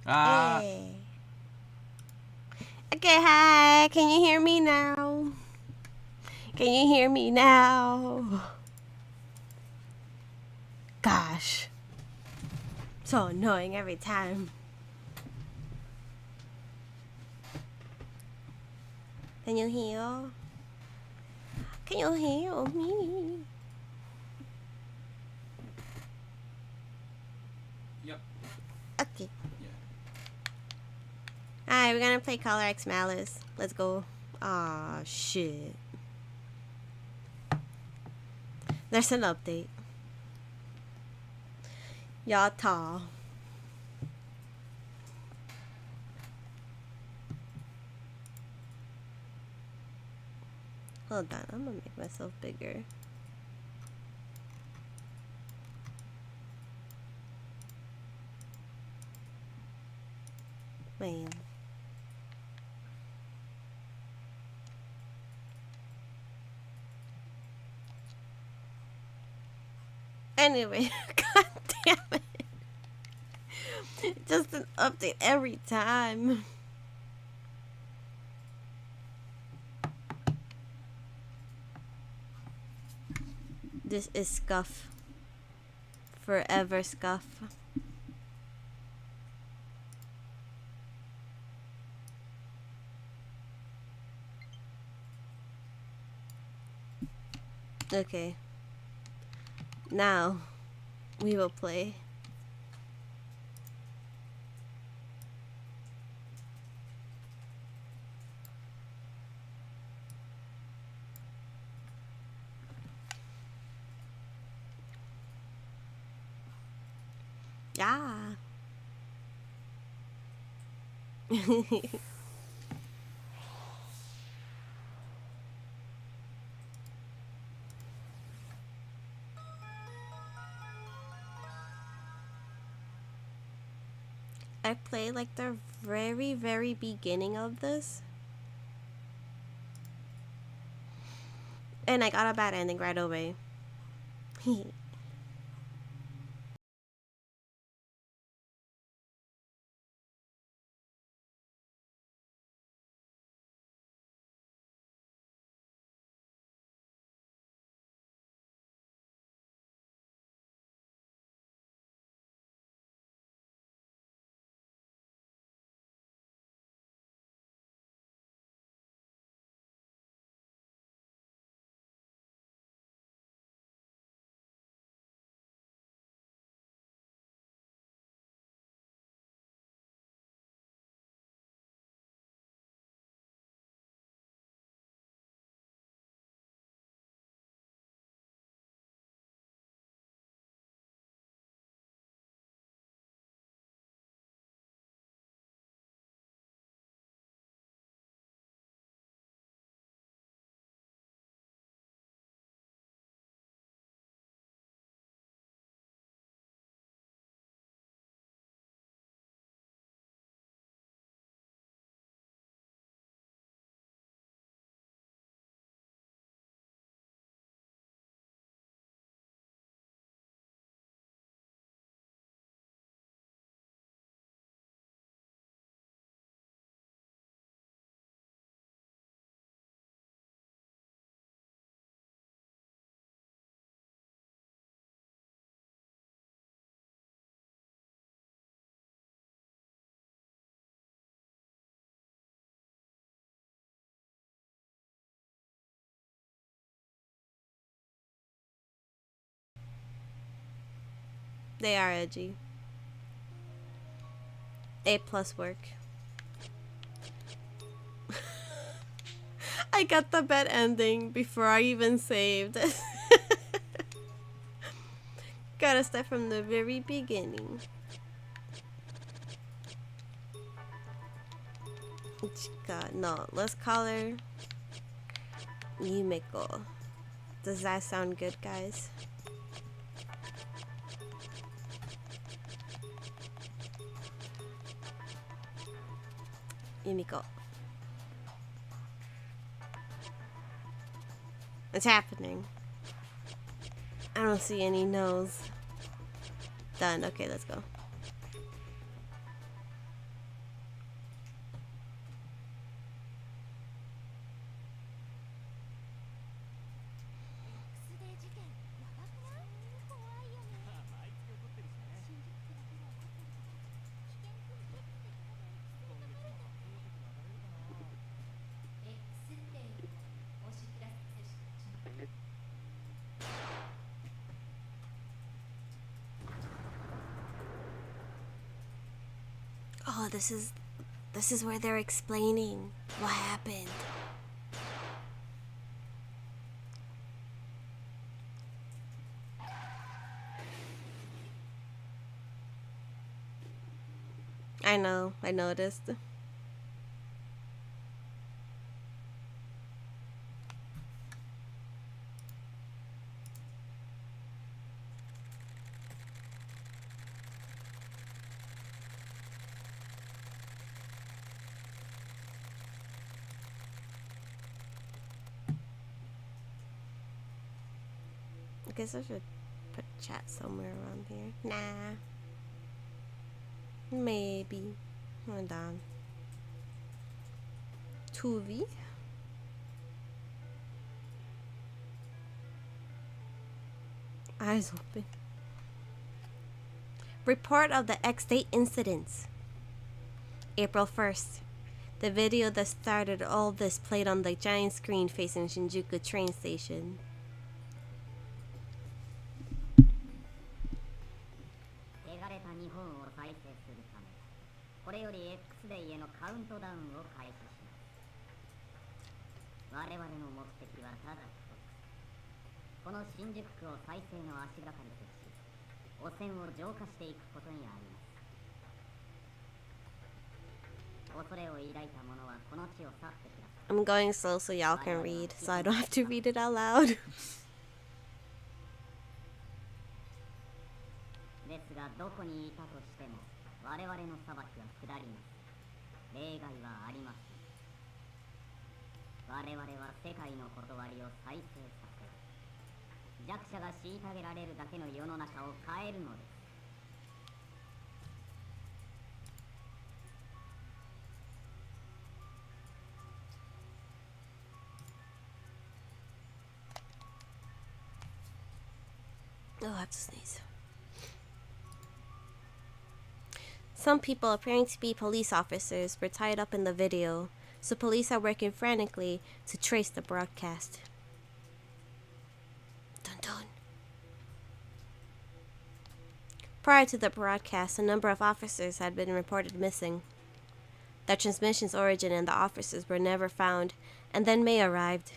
Hey. Okay, hi. Can you hear me now? Can you hear me now? Gosh. So annoying every time. Can you hear? Can you hear me? Yep. Okay. Yeah. Alright, we're gonna play Color X Malice. Let's go. Aw, shit. There's an update. Yata. Hold on, I'm gonna make myself bigger. Man. Anyway, god damn it. Just an update every time. This is Scuff. Forever Scuff. Okay. Now, we will play. Yeah. I played like the very beginning of this. And I got a bad ending right away. They are edgy. A+ work. I got the bad ending before I even saved. Gotta start from the very beginning. God, no. Let's call her Yumiko. Does that sound good, guys? Yumiko. It's happening. I don't see any no's. Done. Okay, let's go. Oh, this is where they're explaining what happened. I know, I noticed. I guess I should put chat somewhere around here. Nah. Maybe. Hold on. 2V? Eyes open. Report of the X-Date incidents. April 1st. The video that started all this played on the giant screen facing Shinjuku train station. I'm going slow so y'all can read, so I don't have to read it out loud. Oh, I have to sneeze. Some people appearing to be police officers were tied up in the video, so police are working frantically to trace the broadcast. Dun dun. Prior to the broadcast, a number of officers had been reported missing. The transmission's origin and the officers were never found, and then May arrived.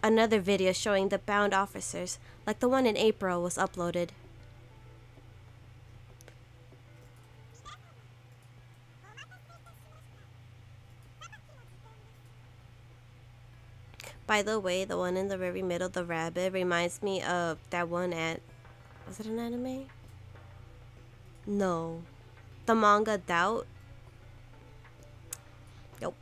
Another video showing the bound officers, like the one in April, was uploaded. By the way, the one in the very middle, the rabbit, reminds me of that one at... Was it an anime? No. The manga Doubt? Nope.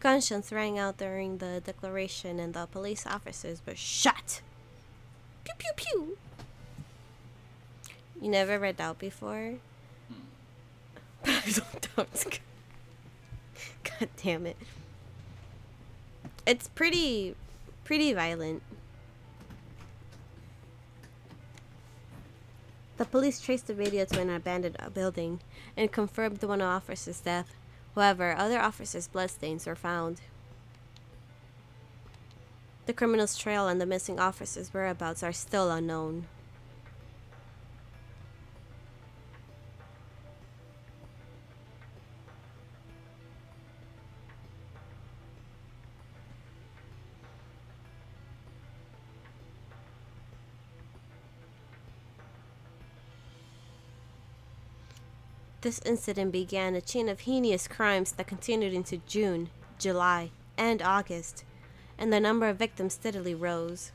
Gunshots rang out during the declaration and the police officers were shot. Pew pew pew. You never read Doubt before? I don't doubt. God damn it. It's pretty violent. The police traced the video to an abandoned building and confirmed one officer's death. However, other officers' bloodstains were found. The criminal's trail and the missing officer's whereabouts are still unknown. This incident began a chain of heinous crimes that continued into June, July, and August, and the number of victims steadily rose.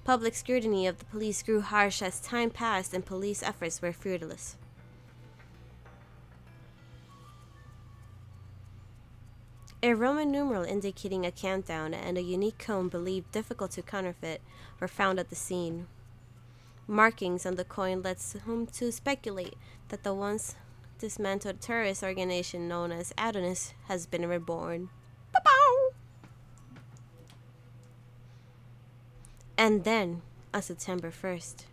Public scrutiny of the police grew harsh as time passed and police efforts were fruitless. A Roman numeral indicating a countdown and a unique cone believed difficult to counterfeit were found at the scene. Markings on the coin led some to speculate that the once dismantled terrorist organization known as Adonis has been reborn. Ba-bow! And then, on September 1st,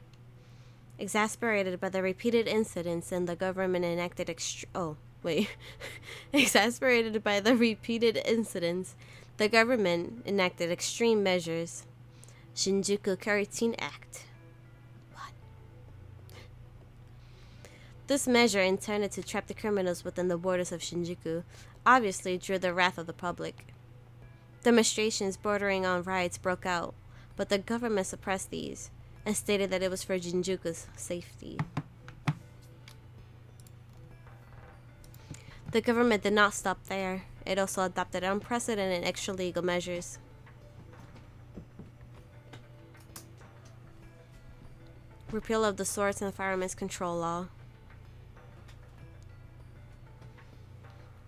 exasperated by the repeated incidents and the government enacted exasperated by the repeated incidents, the government enacted extreme measures. Shinjuku Karateen Act. This measure, intended to trap the criminals within the borders of Shinjuku, obviously drew the wrath of the public. Demonstrations bordering on riots broke out, but the government suppressed these and stated that it was for Shinjuku's safety. The government did not stop there. It also adopted unprecedented extra-legal measures. Repeal of the Swords and Firearms Control Law.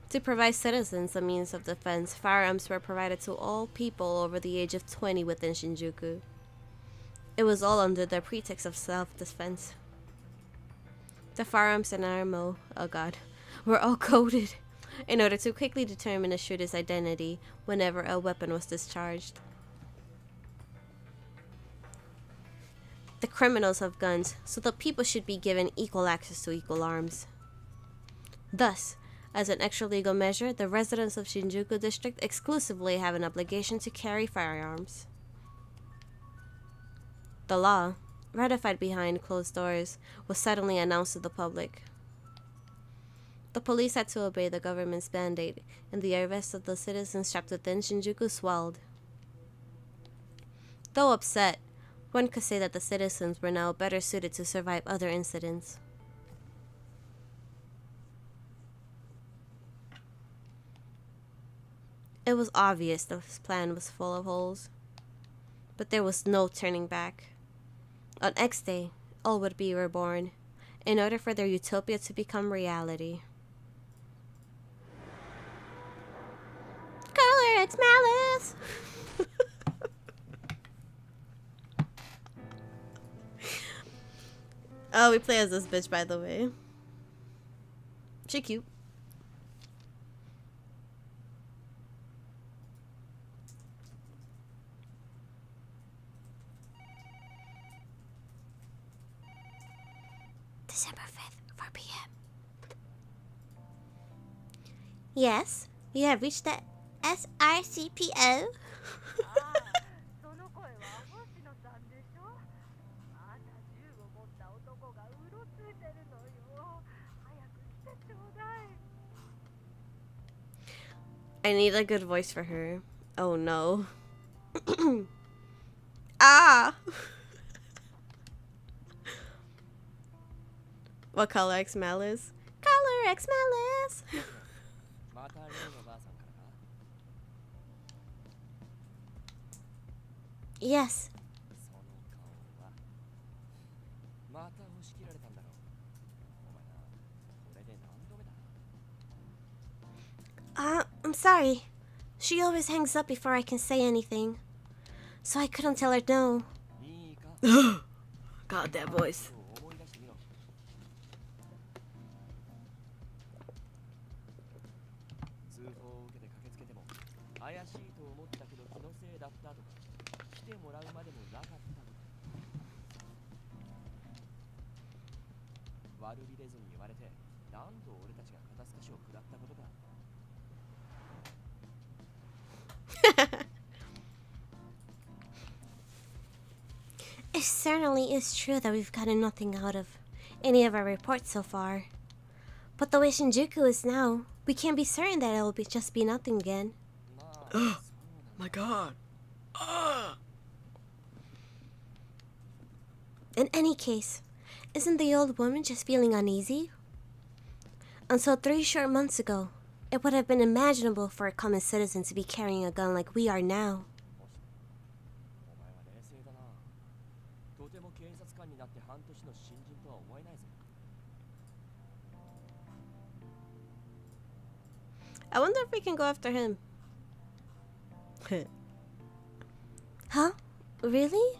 To provide citizens a means of defense, firearms were provided to all people over the age of 20 within Shinjuku. It was all under the pretext of self-defense. The firearms and ammo, were all coded in order to quickly determine a shooter's identity whenever a weapon was discharged. The criminals have guns, so the people should be given equal access to equal arms. Thus, as an extra-legal measure, the residents of Shinjuku District exclusively have an obligation to carry firearms. The law, ratified behind closed doors, was suddenly announced to the public. The police had to obey the government's mandate, and the arrests of the citizens trapped within Shinjuku swelled. Though upset, one could say that the citizens were now better suited to survive other incidents. It was obvious this plan was full of holes, but there was no turning back. On X Day, all would be reborn, in order for their utopia to become reality. Color X Malice! Oh, we play as this bitch, by the way. She cute. December 5th, 4 p.m. Yes, you have reached the SRCPO. I need a good voice for her. Oh no. Ah! What color X Malice? Color X Malice! Yes. I'm sorry. She always hangs up before I can say anything. So I couldn't tell her no. God, that voice. It certainly is true that we've gotten nothing out of any of our reports so far. But the way Shinjuku is now, we can't be certain that it will just be nothing again. Oh my god. In any case, Isn't the old woman just feeling uneasy? Until 3 short months ago, it would have been imaginable for a common citizen to be carrying a gun like we are now. I wonder if we can go after him. Huh? Really?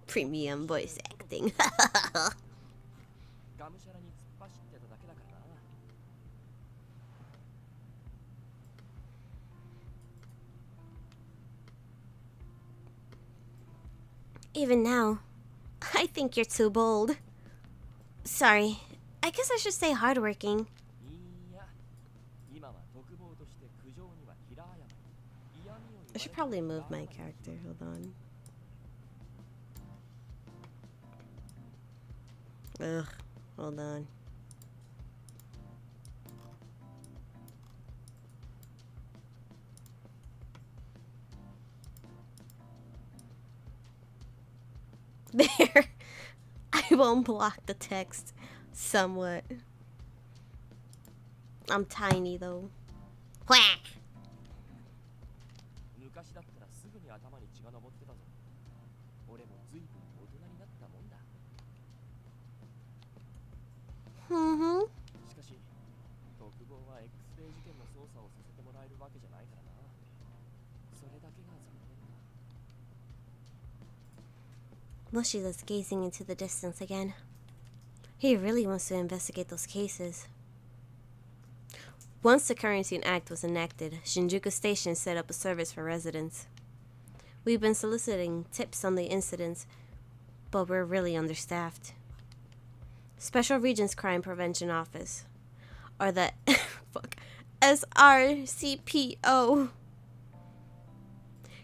Premium voice acting. Even now, I think you're too bold. Sorry, I guess I should say hardworking. I should probably move my character. Hold on. Ugh, hold on. There. I won't block the text somewhat. I'm tiny though. Whack! Mm-hmm. Mushida's gazing into the distance again. He really wants to investigate those cases. Once the Quarantine Act was enacted, Shinjuku Station set up a service for residents. We've been soliciting tips on the incidents, but we're really understaffed. Special Regions Crime Prevention Office, or the SRCPO,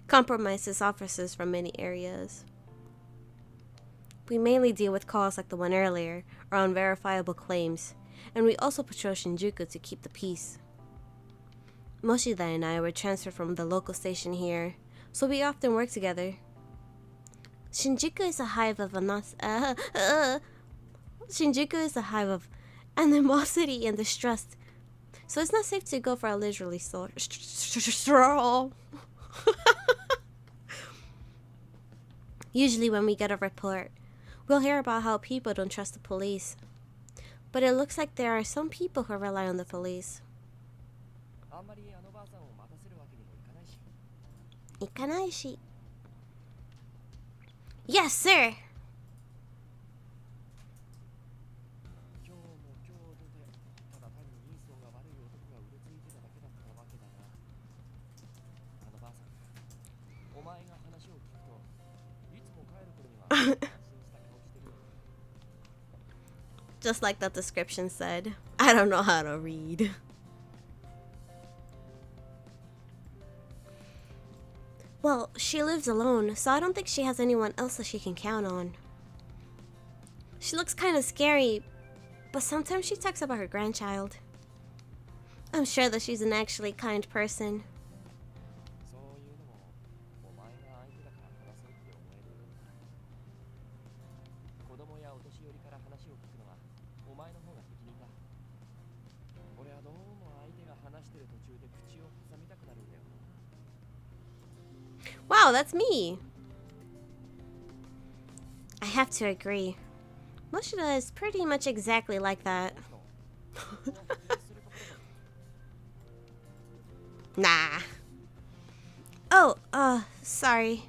compromises officers from many areas. We mainly deal with calls like the one earlier, or unverifiable claims, and we also patrol Shinjuku to keep the peace. Moshida and I were transferred from the local station here, so we often work together. Shinjuku is a hive of animosity and distrust, so it's not safe to go for a leisurely stroll. Usually when we get a report, we'll hear about how people don't trust the police. But it looks like there are some people who rely on the police. Ikanaishi. Yes, sir! Just like the description said, I don't know how to read. Well, she lives alone, so I don't think she has anyone else that she can count on. She looks kind of scary, but sometimes she talks about her grandchild. I'm sure that she's an actually kind person. Wow, that's me. I have to agree. Moshida is pretty much exactly like that. Nah. Oh, sorry.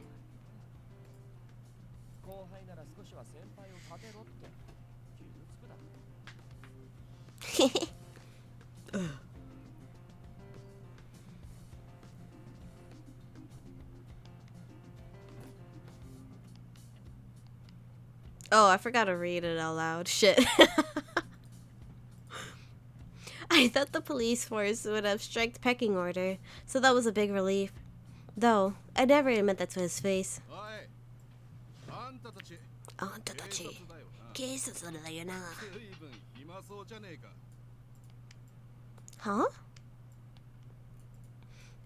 Oh, I forgot to read it out loud. Shit. I thought the police force would have strict pecking order, so that was a big relief. Though, I never admit that to his face. Huh?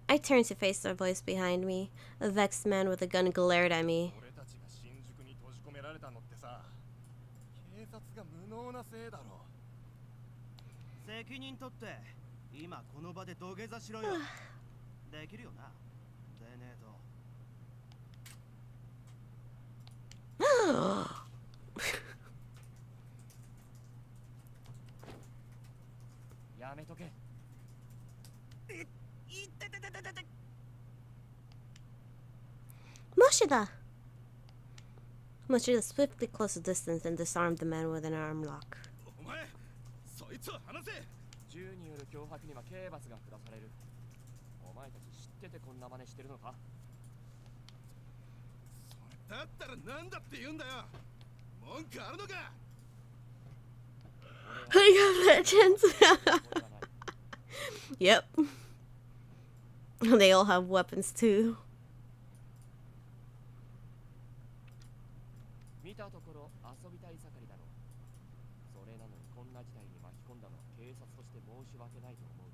I turned to face the voice behind me. A vexed man with a gun glared at me. 能なせいだろう。責任取って今この場で土下座しろよ。できるよな。でねえと。やめとけ。Moshida! Moshida swiftly closed the distance and disarmed the man with an arm lock. お前、そいつを離せ。銃による脅迫には刑罰が下される。お前たち知っててこんな真似してるのか。それだったらなんだって言うんだよ。文句あるのか。League of Legends! Yep. They all have weapons too. 見たところ遊びたい盛りだろう。それなのにこんな事態に巻き込んだのは警察として申し訳ないと思う。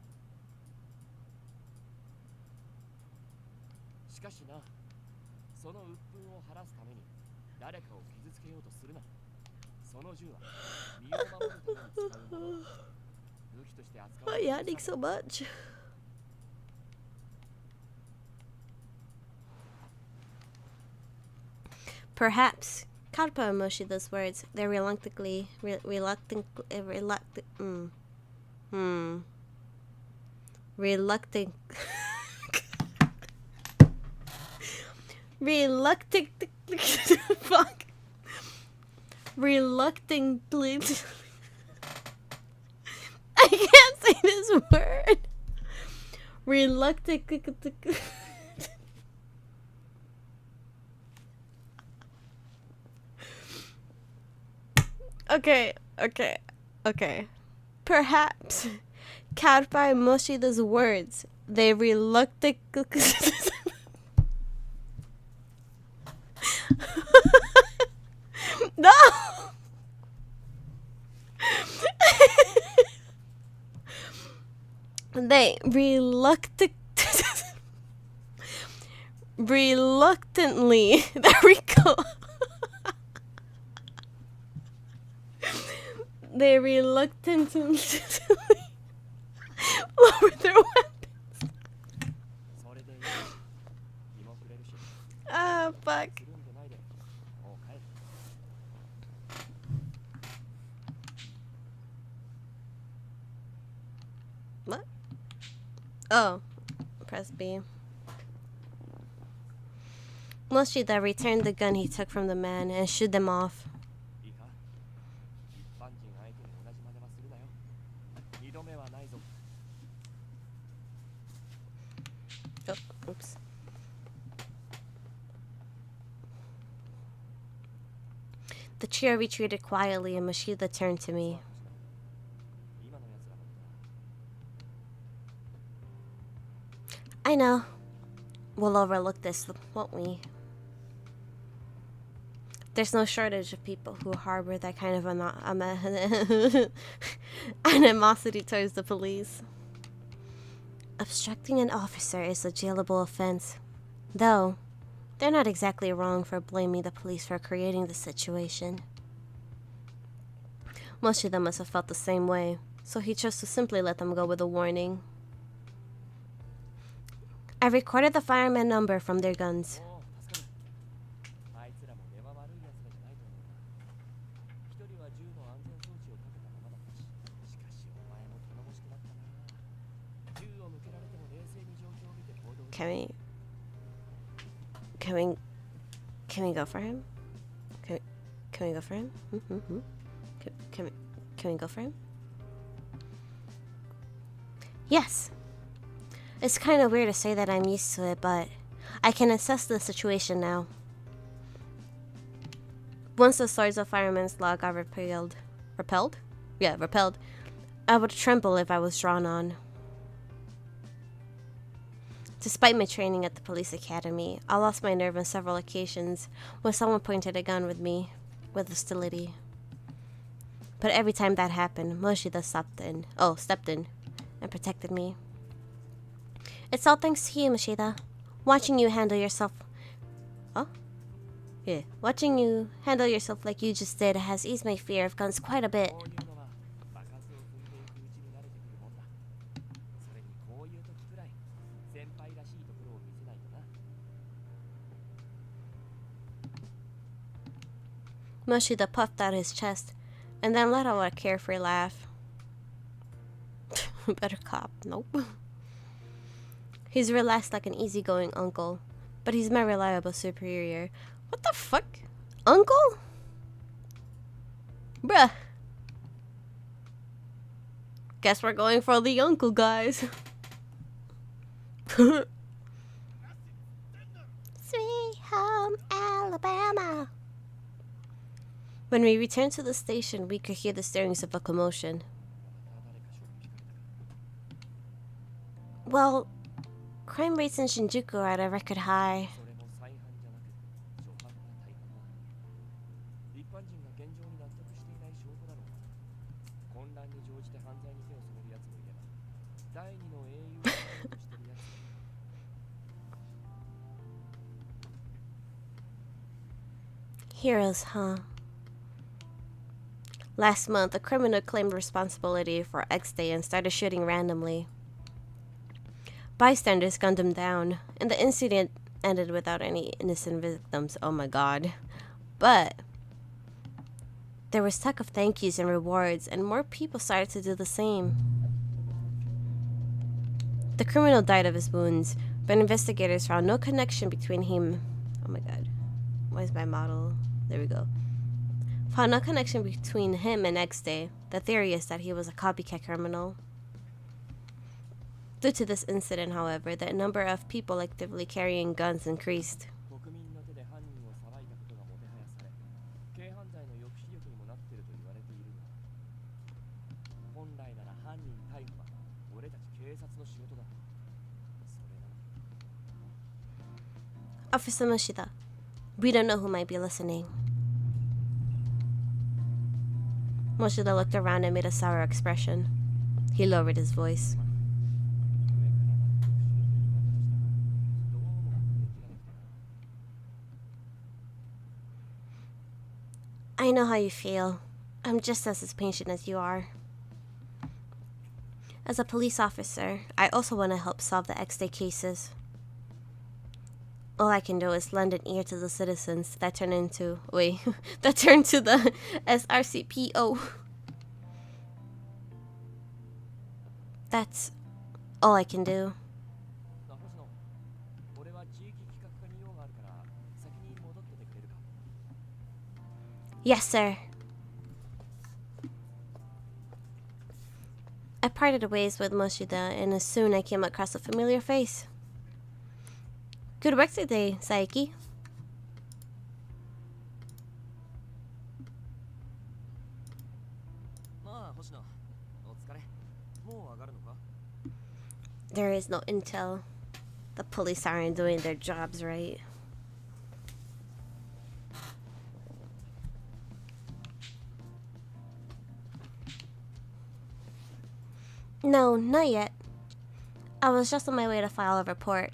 しかしな、その鬱憤を晴らすために誰かを傷つけようとするな。その銃は身を守るために使うもの。武器として扱う。Why are you hiding so much? Perhaps. Kadpa Moshida's words, they're reluctant, reluctant, fuck, reluctantly, I can't say this word, reluctant, Okay. Perhaps, cowed by Moshida's words, they reluctant. No! They reluctantly. There we go. They reluctantly lower their weapons. Ah, fuck. What? Oh, press B. Moshida returned the gun he took from the man and shooed them off. Oh, oops. The trio retreated quietly and Moshida turned to me. I know. We'll overlook this, won't we? There's no shortage of people who harbor that kind of animosity towards the police. Obstructing an officer is a jailable offense. Though, they're not exactly wrong for blaming the police for creating the situation. Most of them must have felt the same way, so he chose to simply let them go with a warning. I recorded the fireman number from their guns. Can we go for him? Can we go for him? Can we go for him? Yes. It's kind of weird to say that I'm used to it, but I can assess the situation now. Once the swords of Fireman's Law got repelled, I would tremble if I was drawn on. Despite my training at the police academy, I lost my nerve on several occasions when someone pointed a gun with me with hostility. But every time that happened, Moshida stepped in and protected me. It's all thanks to you, Moshida. Watching you handle yourself... Oh? Yeah, watching you handle yourself like you just did has eased my fear of guns quite a bit. こういうのは爆発を踏んでいくうちに慣れてくるもんだ。それにこういう時くらい先輩らしいところを見せないとな。Moshida puffed out his chest, and then let out a carefree laugh. Better cop, nope. He's relaxed like an easygoing uncle, but he's my reliable superior. What the fuck? Uncle? Bruh. Guess we're going for the uncle, guys. Sweet home Alabama. When we returned to the station, we could hear the stirrings of a commotion. Well, crime rates in Shinjuku are at a record high. それも再犯じゃなく初犯が大半だ。一般人が現状に納得していない証拠だろう。混乱に乗じて犯罪に手を染める奴もいれば、第二の英雄をしようとしてる奴もいる。Heroes, huh? Last month, a criminal claimed responsibility for X Day and started shooting randomly. Bystanders gunned him down, and the incident ended without any innocent victims. Oh my god. But there was talk of thank yous and rewards, and more people started to do the same. The criminal died of his wounds, but investigators found no connection between him. Oh my god. Where's my model? There we go. Found no connection between him and X Day. The theory is that he was a copycat criminal. Due to this incident, however, the number of people actively carrying guns increased. 国民の手で犯人を裁いたことがもてはやされ、軽犯罪の抑止力にもなっていると言われているが、本来なら犯人逮捕は俺たち警察の仕事だ。それなのに。 Officer Moshida, we don't know who might be listening. Moshida looked around and made a sour expression. He lowered his voice. I know how you feel. I'm just as impatient as you are. As a police officer, I also want to help solve the X-Day cases. All I can do is lend an ear to the citizens that turn into... Wait, that turn to the SRCPO. That's all I can do. な星野、俺は地域企画課に用があるから先に戻っててくれるか。 Yes, sir. I parted ways with Moshida, and soon I came across a familiar face. Good work today, Saiki. まあ星野、お疲れ。もう上がるのか？ There is no intel. The police aren't doing their jobs right. No, not yet. I was just on my way to file a report.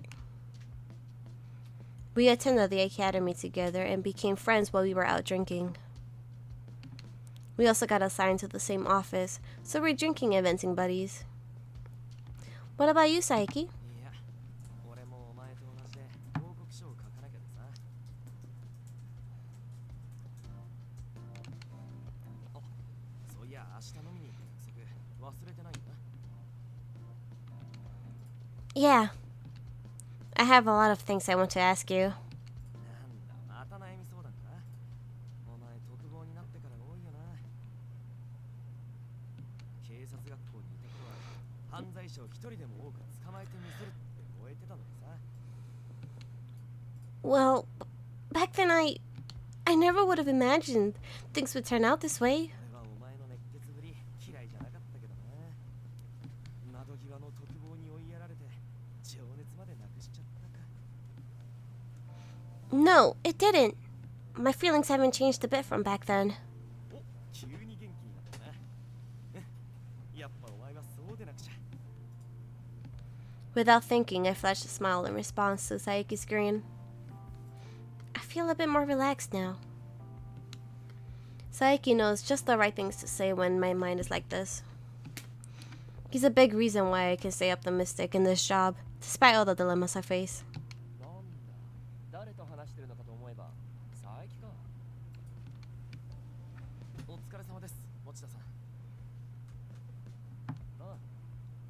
We attended the academy together and became friends while we were out drinking. We also got assigned to the same office, so we're drinking and venting buddies. What about you, Saiki? いや、俺もお前と同じで報告書を書かなきゃでさ。あ、そういや明日飲みに行く約束忘れてないよな。 Yeah. I have a lot of things I want to ask you. なんだ、また悩み相談か。お前特防になってから多いよな。警察学校にいた頃は犯罪者を一人でも多く捕まえてみせるって燃えてたのにさ。 Well, back then I never would have imagined things would turn out this way. 俺はお前の熱血ぶり嫌いじゃなかったけどな。窓際の特防に追いやられて情熱までなくしちゃったか。 No, it didn't. My feelings haven't changed a bit from back then. お、急に元気になったな。やっぱお前はそうでなくちゃ。 Without thinking, I flashed a smile in response to Saiki's grin. I feel a bit more relaxed now. Saiki knows just the right things to say when my mind is like this. He's a big reason why I can stay optimistic in this job, despite all the dilemmas I face. なんだ、誰と話してるのかと思えば、佐伯か。お疲れ様です、持田さん。ああ、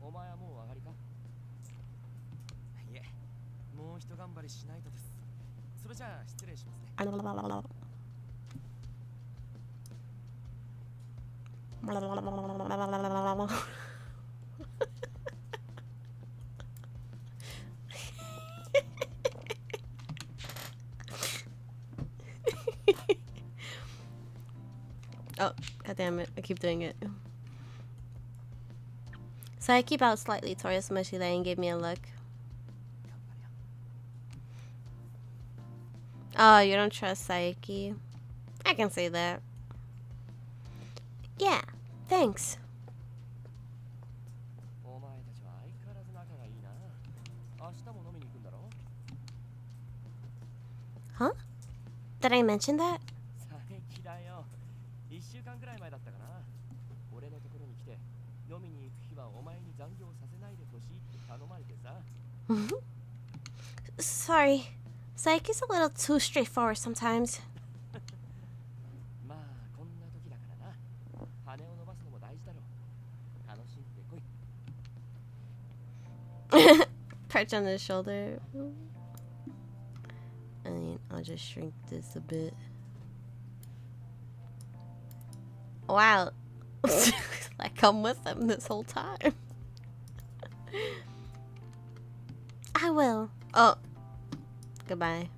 お前はもう上がりか。いえ、もう一頑張りしないとです。それじゃあ失礼しますね。Oh, god damn it. I keep doing it. Saiki bowed slightly towards Mochila and gave me a look. Oh, you don't trust Saiki? I can say that. Yeah, thanks. お前たちは相変わらず仲がいいな。明日も飲みに行くんだろ？ Huh? Did I mention that? 佐伯だよ。1週間くらい前だったかな。俺のところに来て、飲みに行く日はお前に残業させないでほしいって頼まれてさ。Sorry. Saiki's a little too straightforward sometimes. まあ、こんな時だからな。羽を伸ばすのも大事だろう。楽しんでこい。Perch on his shoulder. I mean, I'll just shrink this a bit. Wow. Like I'm with him this whole time. I will. Oh. Goodbye.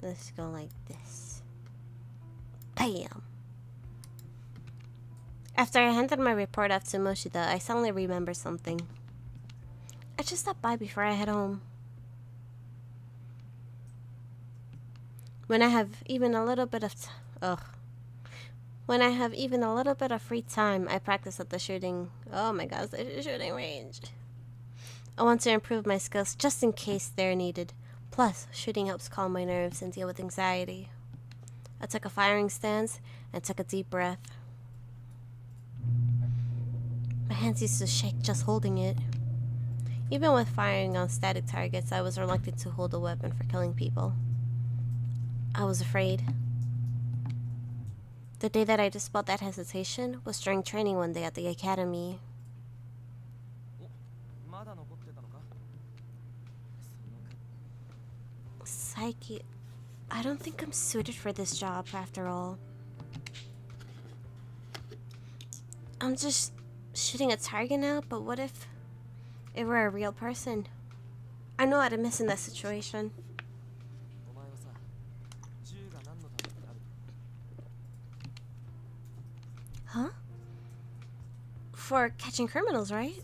Let's go like this. Bam. After I handed my report off to Moshida, I suddenly remembered something. I just stopped by before I head home. When I have even a little bit of When I have even a little bit of free time, I practice at the shooting. Oh my gosh, the shooting range. I want to improve my skills just in case they're needed. Plus, shooting helps calm my nerves and deal with anxiety. I took a firing stance and took a deep breath. My hands used to shake just holding it. Even with firing on static targets, I was reluctant to hold a weapon for killing people. I was afraid. The day that I dispelled that hesitation was during training one day at the academy. Saiki, I don't think I'm suited for this job after all. I'm just shooting a target now, but what if it were a real person? I know I'd miss in that situation. Huh? For catching criminals, right?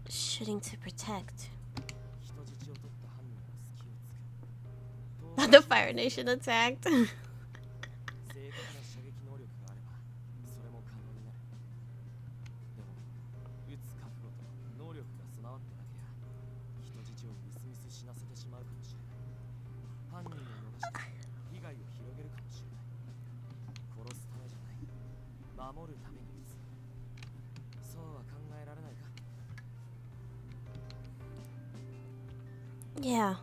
Shooting to protect. The Fire Nation attacked. Yeah,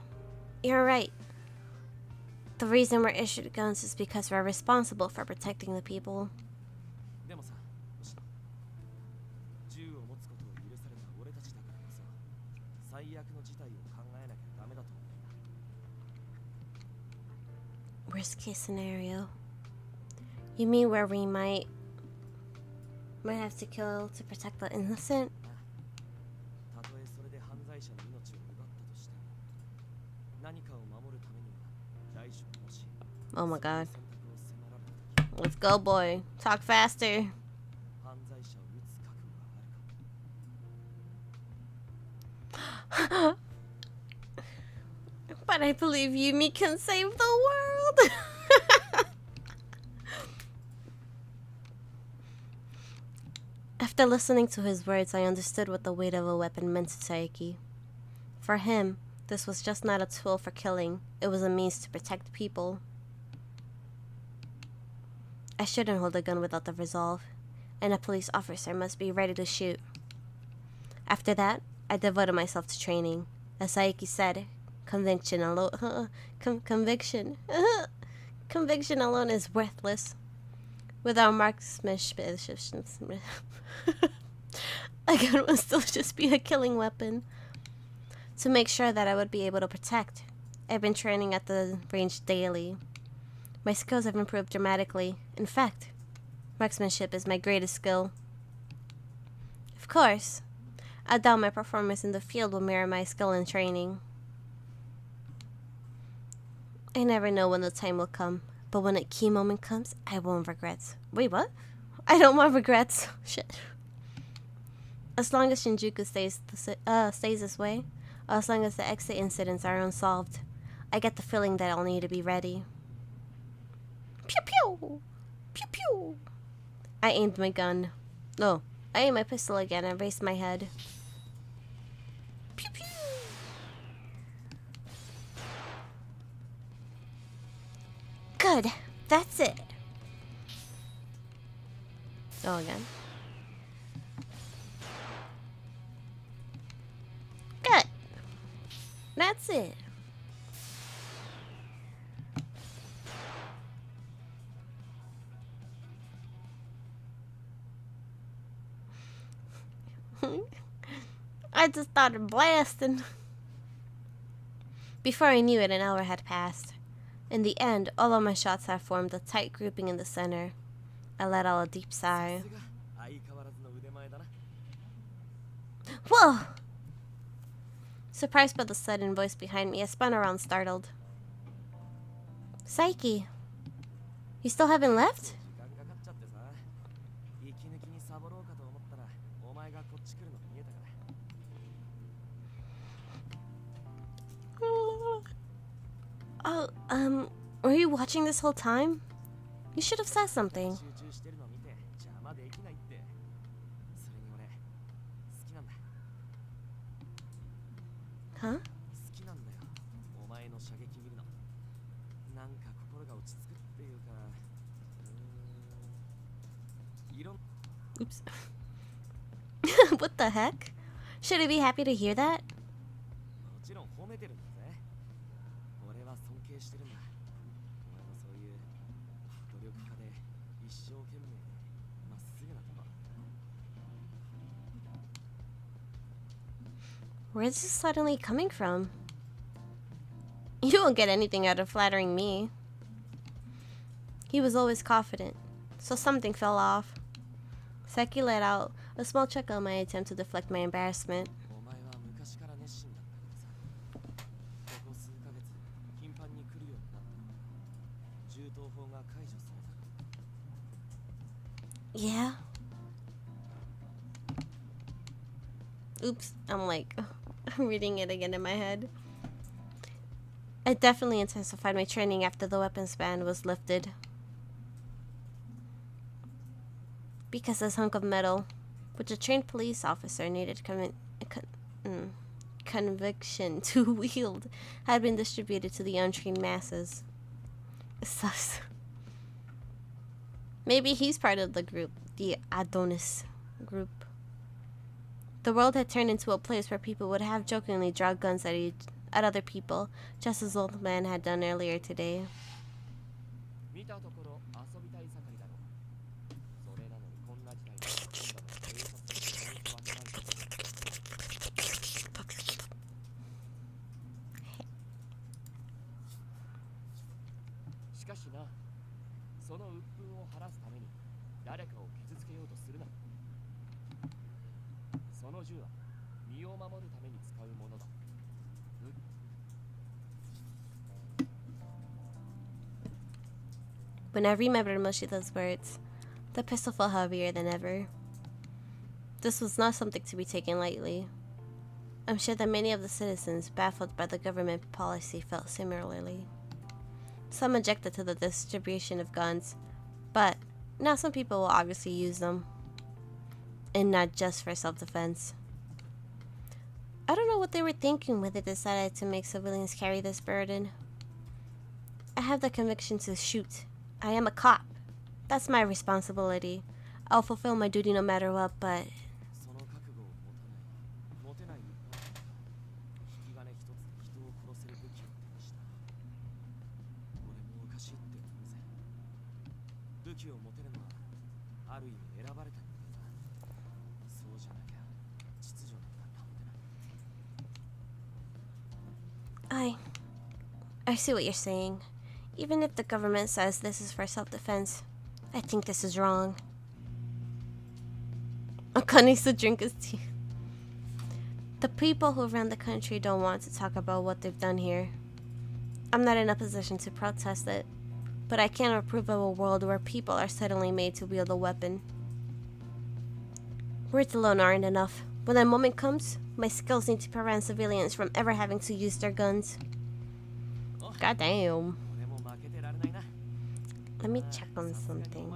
you're right. The reason we're issued guns is because we're responsible for protecting the people. Worst case scenario. You mean where we might have to kill to protect the innocent? Oh my god. Let's go, boy. Talk faster. god, I believe Yumi can save the world! After listening to his words, I understood what the weight of a weapon meant to Saiki. For him, this was just not a tool for killing, it was a means to protect people. I shouldn't hold a gun without the resolve, and a police officer must be ready to shoot. After that, I devoted myself to training. As Saiki said, conviction alone is worthless. Without marksmanship, a gun would still just be a killing weapon. To make sure that I would be able to protect, I've been training at the range daily. My skills have improved dramatically. In fact, marksmanship is my greatest skill. Of course, I doubt my performance in the field will mirror my skill in training. I never know when the time will come, but when a key moment comes, I won't regret. Wait, what? I don't want regrets. Shit. As long as Shinjuku stays this way, as long as the exit incidents are unsolved, I get the feeling that I'll need to be ready. Pew pew! Pew pew! I aimed my gun. No, I aimed my pistol again and raised my head. Pew pew! Good! That's it! Oh, again. Good! That's it! I just started blasting. Before I knew it, an hour had passed. In the end, all of my shots had formed a tight grouping in the center. I let out a deep sigh. Whoa! Surprised by the sudden voice behind me, I spun around startled. Saiki, you still haven't left? Oh, were you watching this whole time? You should have said something. Huh? Oops. What the heck? Should I be happy to hear that? Where's this suddenly coming from? You won't get anything out of flattering me. He was always confident, so something fell off. Saiki let out a small chuckle in my attempt to deflect my embarrassment. Yeah? Oops, I'm reading it again in my head. I definitely intensified my training after the weapons ban was lifted. Because this hunk of metal, which a trained police officer needed conviction to wield, had been distributed to the untrained masses. Sus. Maybe he's part of the group, the Adonis group. The world had turned into a place where people would have jokingly draw guns at other people, just as old man had done earlier today. When I remembered Moshida's words, the pistol felt heavier than ever. This was not something to be taken lightly. I'm sure that many of the citizens, baffled by the government policy, felt similarly. Some objected to the distribution of guns, but now some people will obviously use them, and not just for self-defense. I don't know what they were thinking when they decided to make civilians carry this burden. I have the conviction to shoot. I am a cop. That's my responsibility. I'll fulfill my duty no matter what, but... その覚悟を持てない日本は引き金一つで人を殺せる武器を手にした。俺もおかしいって思うぜ。武器を持てるのはある意味選ばれた人間だ。そうじゃなきゃ秩序なんか保てない。I see what you're saying. Even if the government says this is for self-defense, I think this is wrong. Aka needs to drink his tea. The people who run the country don't want to talk about what they've done here. I'm not in a position to protest it, but I can't approve of a world where people are suddenly made to wield a weapon. Words alone aren't enough. When that moment comes, my skills need to prevent civilians from ever having to use their guns. God damn. Let me check on something.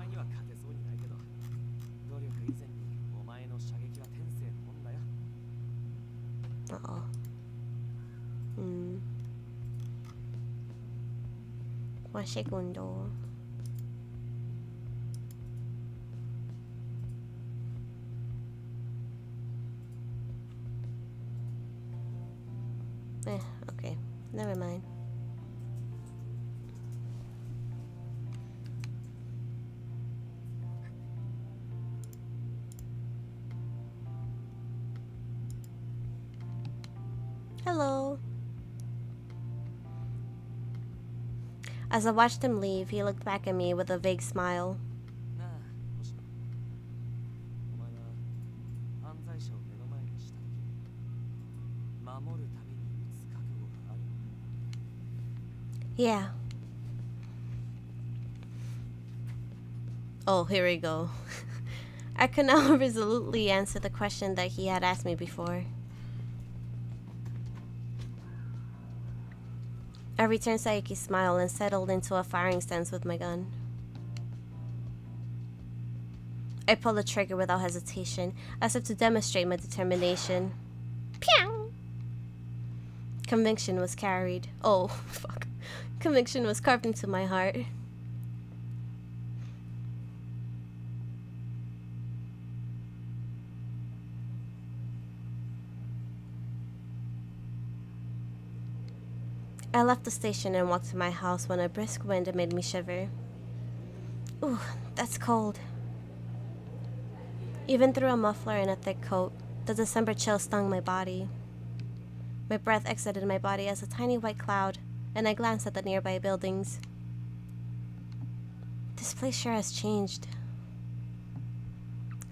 Uh-oh. Un segundo. Okay. Never mind. Hello. As I watched him leave, he looked back at me with a vague smile. Yeah. Oh, here we go. I could now resolutely answer the question that he had asked me before. I returned Sayuki's smile and settled into a firing stance with my gun. I pulled the trigger without hesitation, as if to demonstrate my determination. Pew! Conviction was carried. Oh, fuck. Conviction was carved into my heart. I left the station and walked to my house when a brisk wind made me shiver. Ooh, that's cold. Even through a muffler and a thick coat, the December chill stung my body. My breath exited my body as a tiny white cloud, and I glanced at the nearby buildings. This place sure has changed.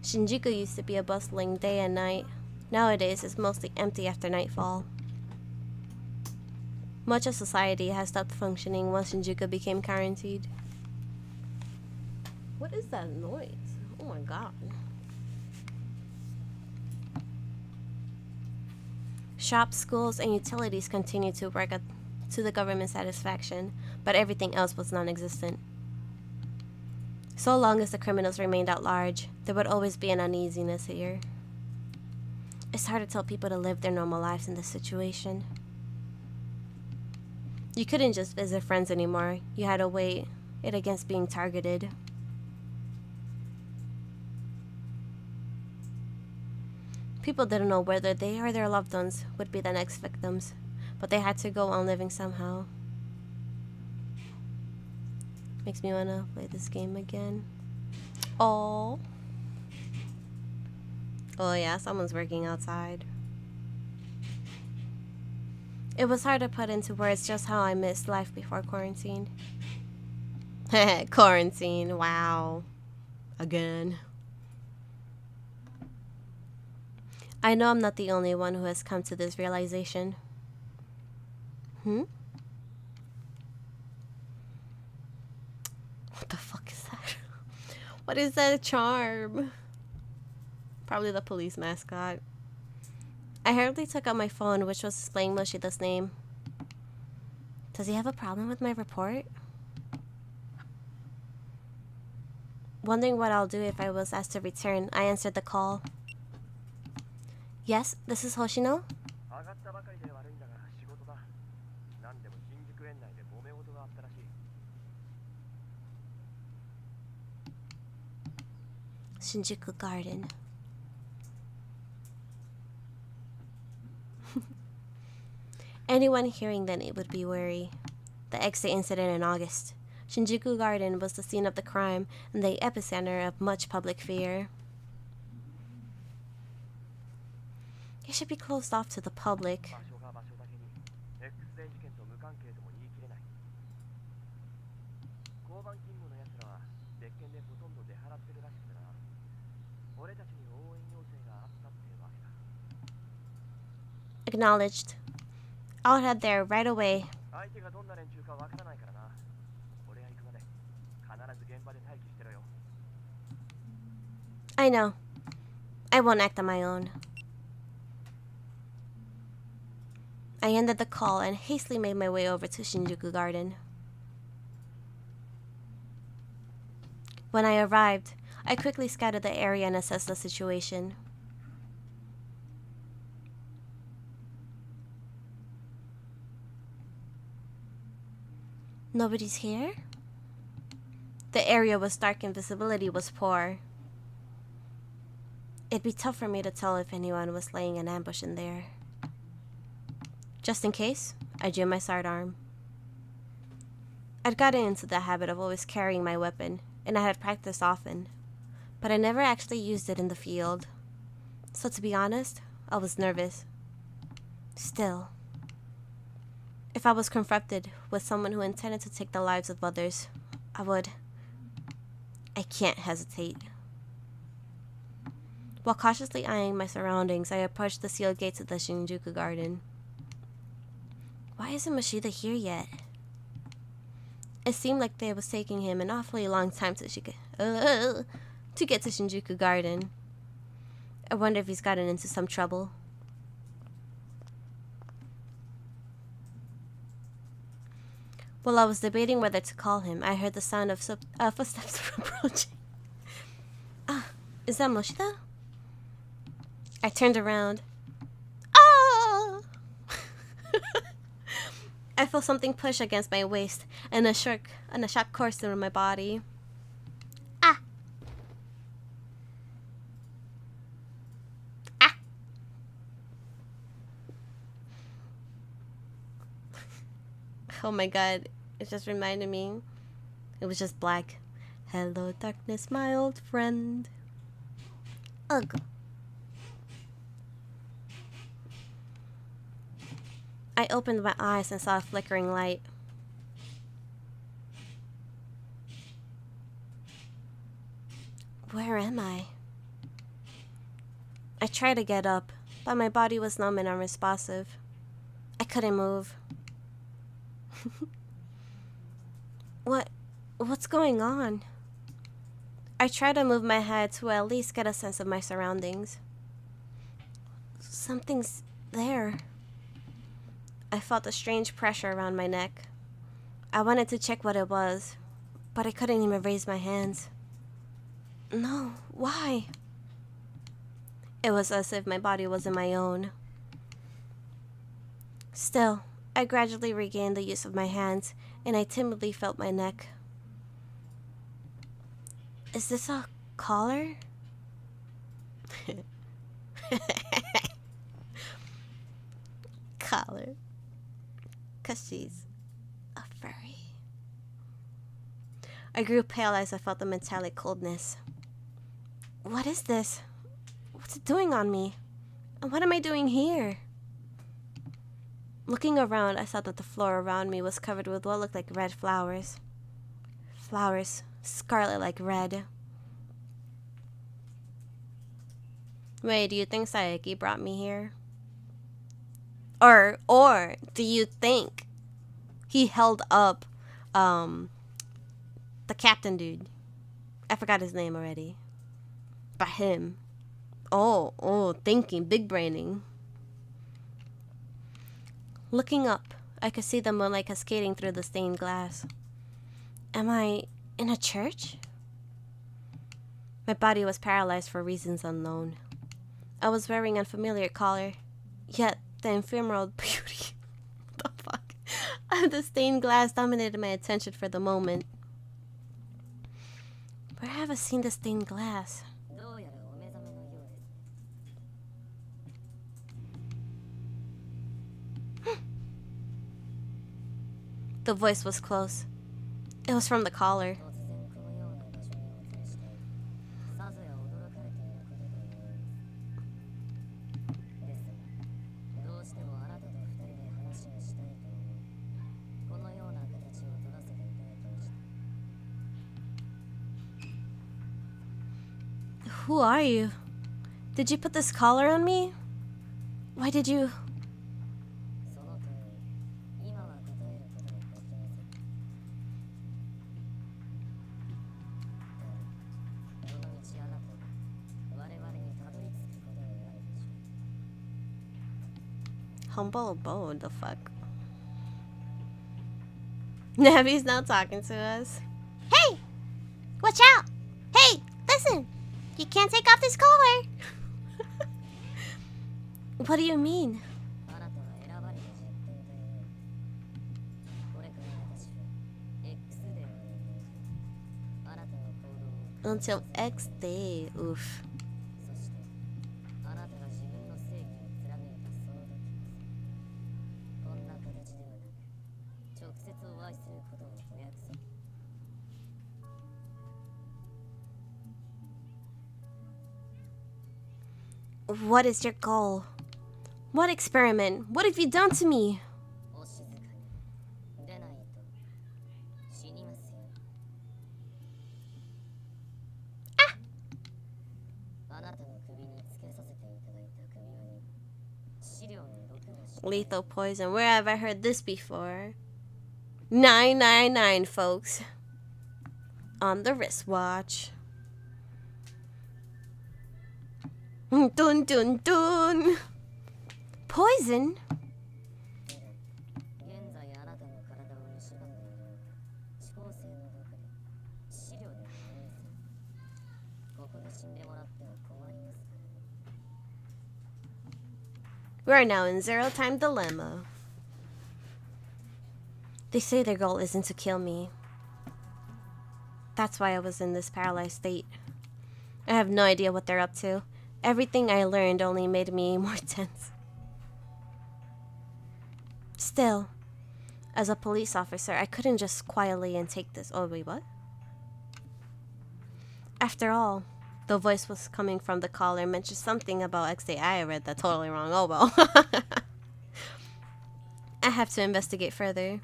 Shinjuku used to be a bustling day and night. Nowadays, it's mostly empty after nightfall. Much of society has stopped functioning once Shinjuku became quarantined. What is that noise? Oh my god. Shops, schools, and utilities continued to work to the government's satisfaction, but everything else was non-existent. So long as the criminals remained at large, there would always be an uneasiness here. It's hard to tell people to live their normal lives in this situation. You couldn't just visit friends anymore. You had to weigh it against being targeted. People didn't know whether they or their loved ones would be the next victims, but they had to go on living somehow. Makes me wanna play this game again. Oh. Oh yeah, someone's working outside. It was hard to put into words just how I missed life before quarantine. Quarantine, wow. Again. I know I'm not the only one who has come to this realization. What the fuck is that? What is that charm? Probably the police mascot. I hurriedly took out my phone, which was displaying Moshida's name. Does he have a problem with my report? Wondering what I'll do if I was asked to return, I answered the call. Yes, this is Hoshino? 上がったばかりで悪いんだが仕事だ。何でも新宿園内で揉め事があったらしい。Shinjuku Garden. Anyone hearing then it would be wary. The exit incident in August. Shinjuku Garden was the scene of the crime and the epicenter of much public fear. It should be closed off to the public. 場所が場所だけに X デー事件と無関係とも言い切れない。交番勤務の奴らは別件でほとんど出払ってるらしくてな。俺たちに応援要請があったってわけだ。 Acknowledged. I'll head there right away. 相手がどんな連中かわからないからな。俺が行くまで必ず現場で待機してろよ。 I know. I won't act on my own. I ended the call and hastily made my way over to Shinjuku Garden. When I arrived, I quickly scouted the area and assessed the situation. Nobody's here? The area was dark and visibility was poor. It'd be tough for me to tell if anyone was laying an ambush in there. Just in case, I drew my sidearm. I'd gotten into the habit of always carrying my weapon, and I had practiced often, but I never actually used it in the field. So to be honest, I was nervous. Still, if I was confronted with someone who intended to take the lives of others, I would. I can't hesitate. While cautiously eyeing my surroundings, I approached the sealed gates of the Shinjuku Garden. Why isn't Moshida here yet? It seemed like it was taking him an awfully long time to get to Shinjuku Garden. I wonder if he's gotten into some trouble. While I was debating whether to call him, I heard the sound of footsteps approaching. Ah, is that Moshida? I turned around. Ah! I felt something push against my waist, and a shock coursed through my body. Ah! Ah! Oh my god, it just reminded me. It was just black. Hello, darkness, my old friend. Ugh. I opened my eyes and saw a flickering light. Where am I? I tried to get up, but my body was numb and unresponsive. I couldn't move. What's going on? I tried to move my head to at least get a sense of my surroundings. Something's there. I felt a strange pressure around my neck. I wanted to check what it was, but I couldn't even raise my hands. No, why? It was as if my body wasn't my own. Still, I gradually regained the use of my hands, and I timidly felt my neck. Is this a collar? Collar. 'Cause she's a furry. I grew pale as I felt the metallic coldness. What is this? What's it doing on me? And what am I doing here? Looking around, I saw that the floor around me was covered with what looked like red flowers. Flowers, scarlet like red. Wait, do you think Saeki brought me here? Or do you think he held up the captain dude? I forgot his name already. But him. Oh, thinking, big braining. Looking up, I could see the moonlight cascading through the stained glass. Am I in a church? My body was paralyzed for reasons unknown. I was wearing unfamiliar color, yet the ephemeral beauty the fuck of the stained glass dominated my attention for the moment. Where have I seen the stained glass? The voice was close. It was from the caller. Who are you? Did you put this collar on me? Why did you... Humble abode, the fuck? Navi's not talking to us. Hey! Watch out! Hey! Listen! You can't take off this collar! What do you mean? Until X day. Oof. What is your goal? What experiment? What have you done to me? Ah! Lethal poison. Where have I heard this before? 999, folks. On the wristwatch. Dun dun dun. Poison? We are now in zero-time dilemma. They say their goal isn't to kill me. That's why I was in this paralyzed state. I have no idea what they're up to. Everything I learned only made me more tense. Still, as a police officer, I couldn't just quietly and take this. Oh, wait, what? After all, the voice was coming from the caller mentioned something about XAI. I read that totally wrong. Oh, well. I have to investigate further.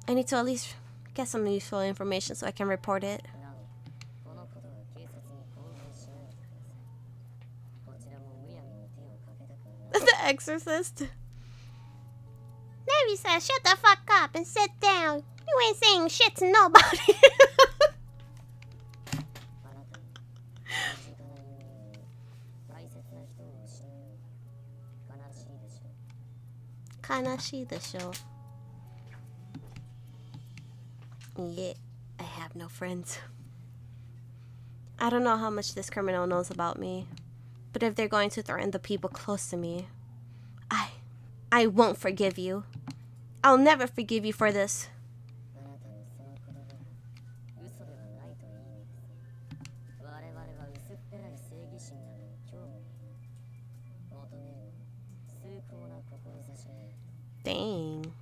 I need to at least get some useful information so I can report it. The Exorcist. Navi says, shut the fuck up and sit down. You ain't saying shit to nobody. Kanashi the show. Yeah, I have no friends. I don't know how much this criminal knows about me. But if they're going to threaten the people close to me, I won't forgive you. I'll never forgive you for this. Dang.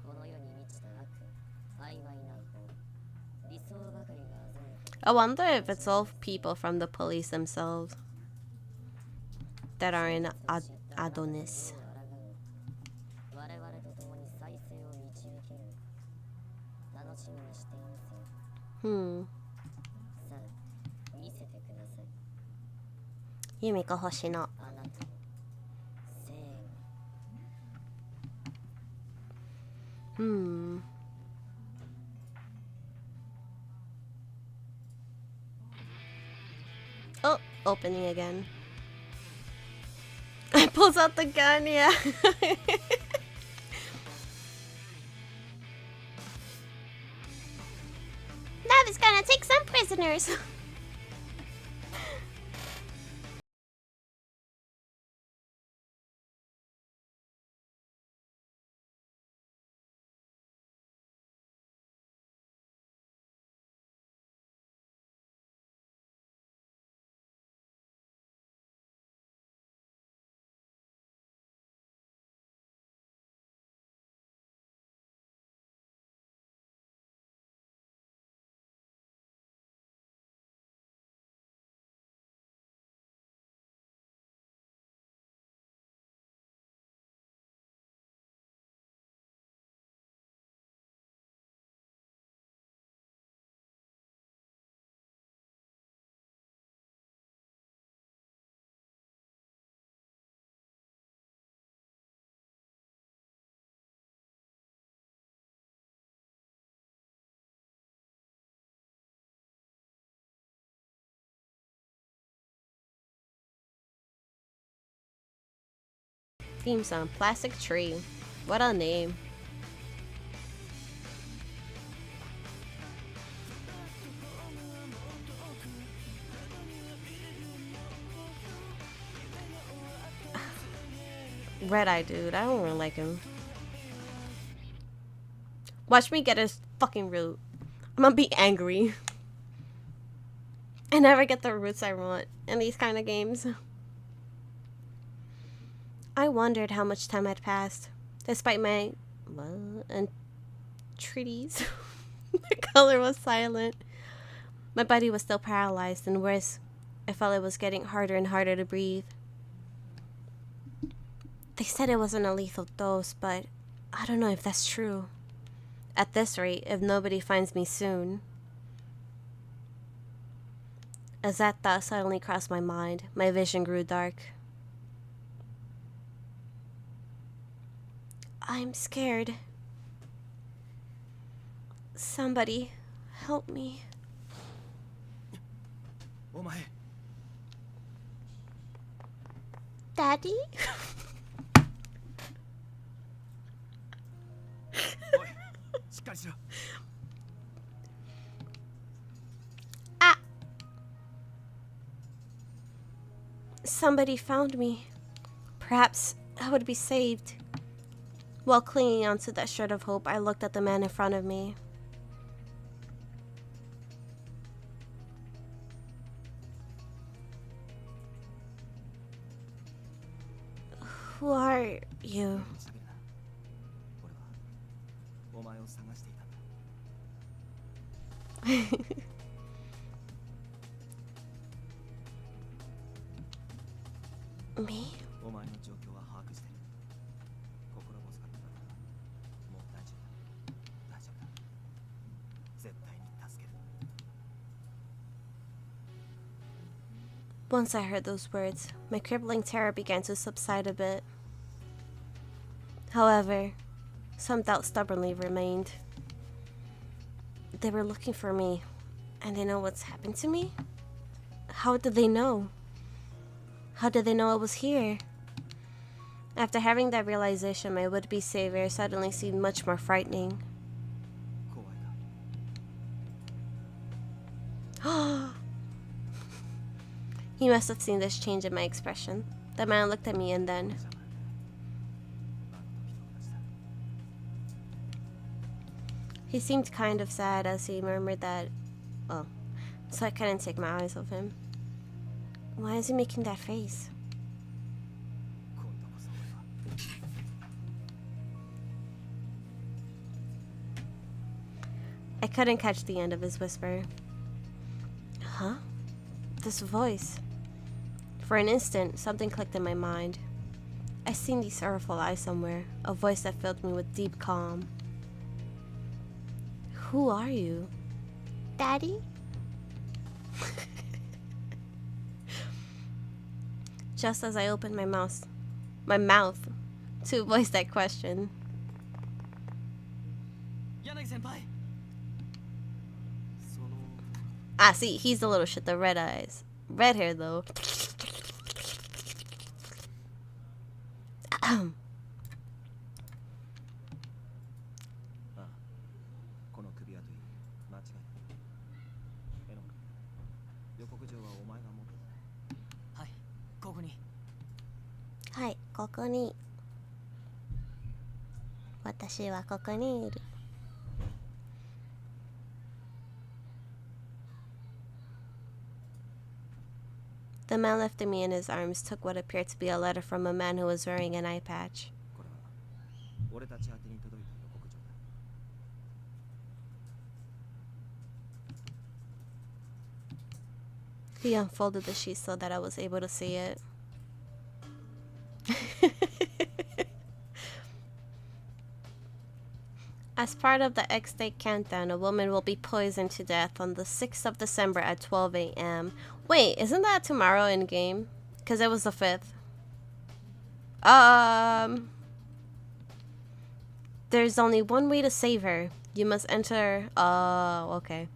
I wonder if it's all people from the police themselves that are in Adonis. Yumiko Hoshino. Oh, opening again. I pulls out the gun, yeah. listeners. Theme song, Plastic Tree. What a name. Red Eye dude, I don't really like him. Watch me get his fucking root. I'm gonna be angry. I never get the roots I want in these kind of games. I wondered how much time had passed. Despite my entreaties, the color was silent. My body was still paralyzed, and worse, I felt it was getting harder and harder to breathe. They said it wasn't a lethal dose, but I don't know if that's true. At this rate, if nobody finds me soon. As that thought suddenly crossed my mind, my vision grew dark. I'm scared. Somebody, help me. お前 Daddy? おいしっかりしろ Ah! Somebody found me. Perhaps I would be saved. While clinging onto that shred of hope, I looked at the man in front of me. Who are you? 俺はお前を探していたんだ Me? お前の状況は把握してる心細かっただろうがもう大丈夫だ大丈夫だ絶対に助ける Once I heard those words, my crippling terror began to subside a bit. However, some doubt stubbornly remained. They were looking for me, and they know what's happened to me? How did they know? How did they know I was here? After having that realization, my would-be savior suddenly seemed much more frightening. 怖いか He must have seen this change in my expression. The man looked at me and then... あの時と同じだ He seemed kind of sad as he murmured that... Oh, so I couldn't take my eyes off him. Why is he making that face? 今度こそ俺は I couldn't catch the end of his whisper. Huh? This voice. For an instant, something clicked in my mind. I seen these sorrowful eyes somewhere, a voice that filled me with deep calm. Who are you? Daddy? Just as I opened my mouth to voice that question. 柳先輩その Ah, see, he's the little shit, the red eyes. Red hair, though. ああこの首輪といい間違いないエロンこに。私はここにいる。The man lifted me in his arms, took what appeared to be a letter from a man who was wearing an eye patch. これは俺たち宛てに届いた予告状だ。He unfolded the sheet so that I was able to see it. As part of the X-Day countdown, a woman will be poisoned to death on the 6th of December at 12 a.m. Wait, isn't that tomorrow in game? Because it was the 5th. There's only one way to save her. You must enter... okay.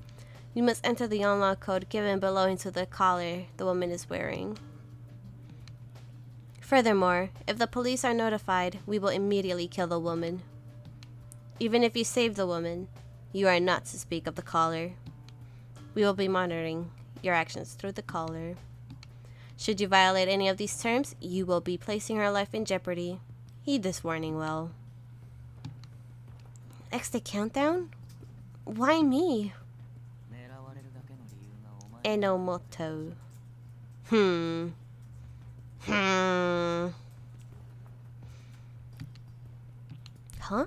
You must enter the unlock code given below into the collar the woman is wearing. Furthermore, if the police are notified, we will immediately kill the woman. Even if you save the woman, you are not to speak of the collar. We will be monitoring your actions through the collar. Should you violate any of these terms, you will be placing her life in jeopardy. Heed this warning well. X-Day countdown? Why me? Enomoto. Huh?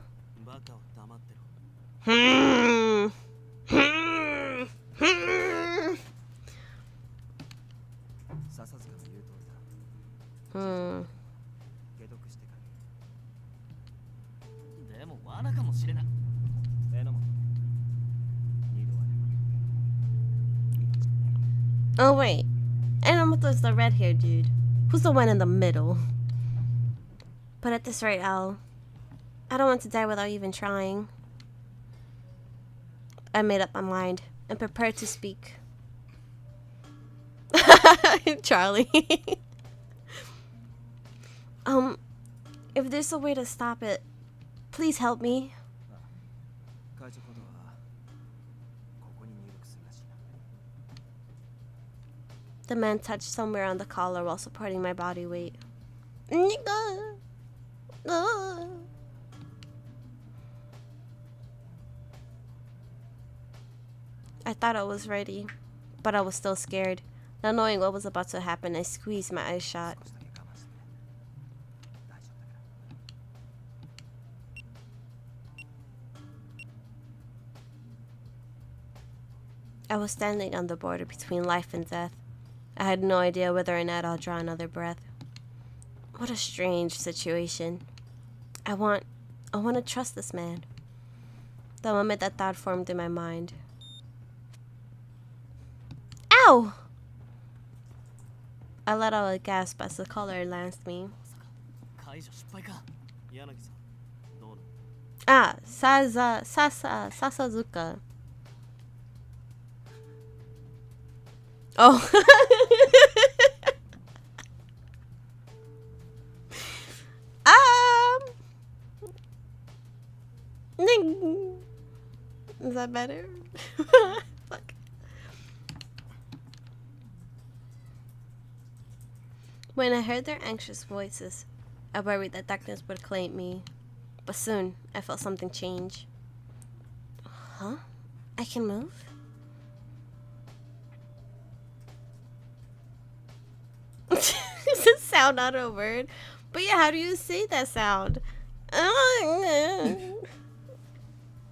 Oh wait, Enomoto's the red-haired dude. Who's the one in the middle? But at this rate, I don't want to die without even trying. I made up my mind and prepared to speak. Charlie. If there's a way to stop it, please help me. The man touched somewhere on the collar while supporting my body weight. I thought I was ready, but I was still scared. Not knowing what was about to happen, I squeezed my eyes shut. I was standing on the border between life and death. I had no idea whether or not I'll draw another breath. What a strange situation. I want to trust this man. The moment that thought formed in my mind. Ow! I let out a gasp as the collar lanced me. Ah, Sasazuka. Oh. Is that better? Fuck. When I heard their anxious voices, I worried that darkness would claim me. But soon, I felt something change. Huh? I can move? Does it sound not a word? But yeah, how do you say that sound?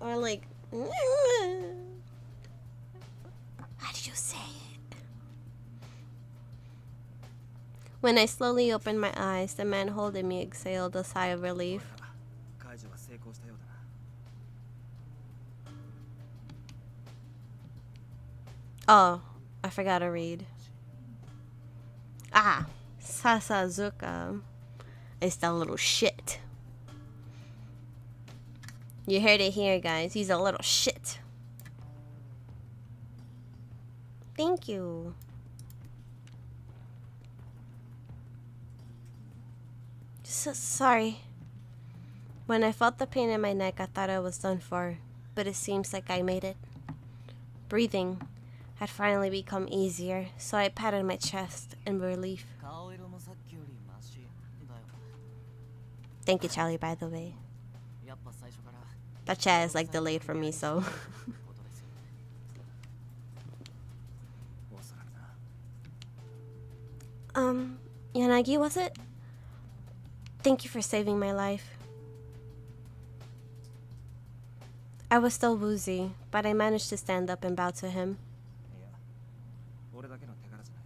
Or like, how did you say it? When I slowly opened my eyes, the man holding me exhaled a sigh of relief. Oh, I forgot to read. Ah, Sasazuka is the little shit. You heard it here, guys. He's a little shit. Thank you. Sorry. When I felt the pain in my neck, I thought I was done for, but it seems like I made it. Breathing had finally become easier, so I patted my chest in relief. Thank you, Charlie, by the way. やっぱ最初から That chat is like delayed for me, so. ことですよね。おそらくな。Yanagi, was it? Thank you for saving my life. I was still woozy, but I managed to stand up and bow to him. いや、俺だけの手柄じゃない。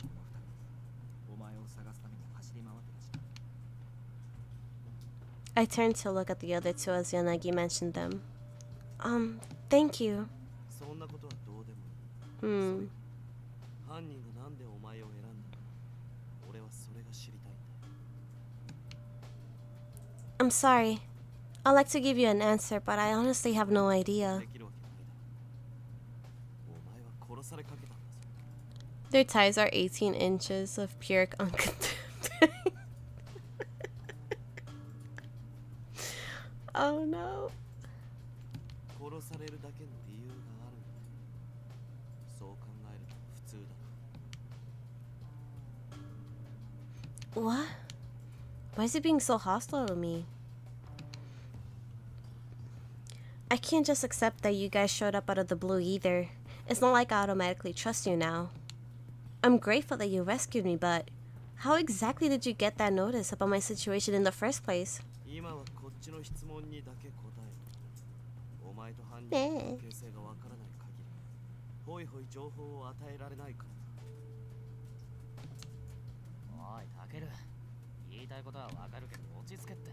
この二人、お前を探すために走り回ってたし。I turned to look at the other two as Yanagi mentioned them. Thank you. そんなことはどうでもいい。Hmm. 犯人がなんでお前を選んだのか、俺はそれが知りたいんだ。I'm sorry. I'd like to give you an answer, but I honestly have no idea. できるわけないだろ。お前は殺されかけたんだぞ。 Their ties are 18 inches of pure uncontempt. Oh no. 殺されるだけの理由があるんだ。そう考えると普通だ。 What? Why is he being so hostile to me? I can't just accept that you guys showed up out of the blue either. It's not like I automatically trust you now. I'm grateful that you rescued me, but how exactly did you get that notice about my situation in the first place? 今はこっちの質問にだけ答える。お前と犯人の関係性がわからない限り、ほいほい情報を与えられないからな。おい、タケル。言いたいことはわかるけど落ち着けって。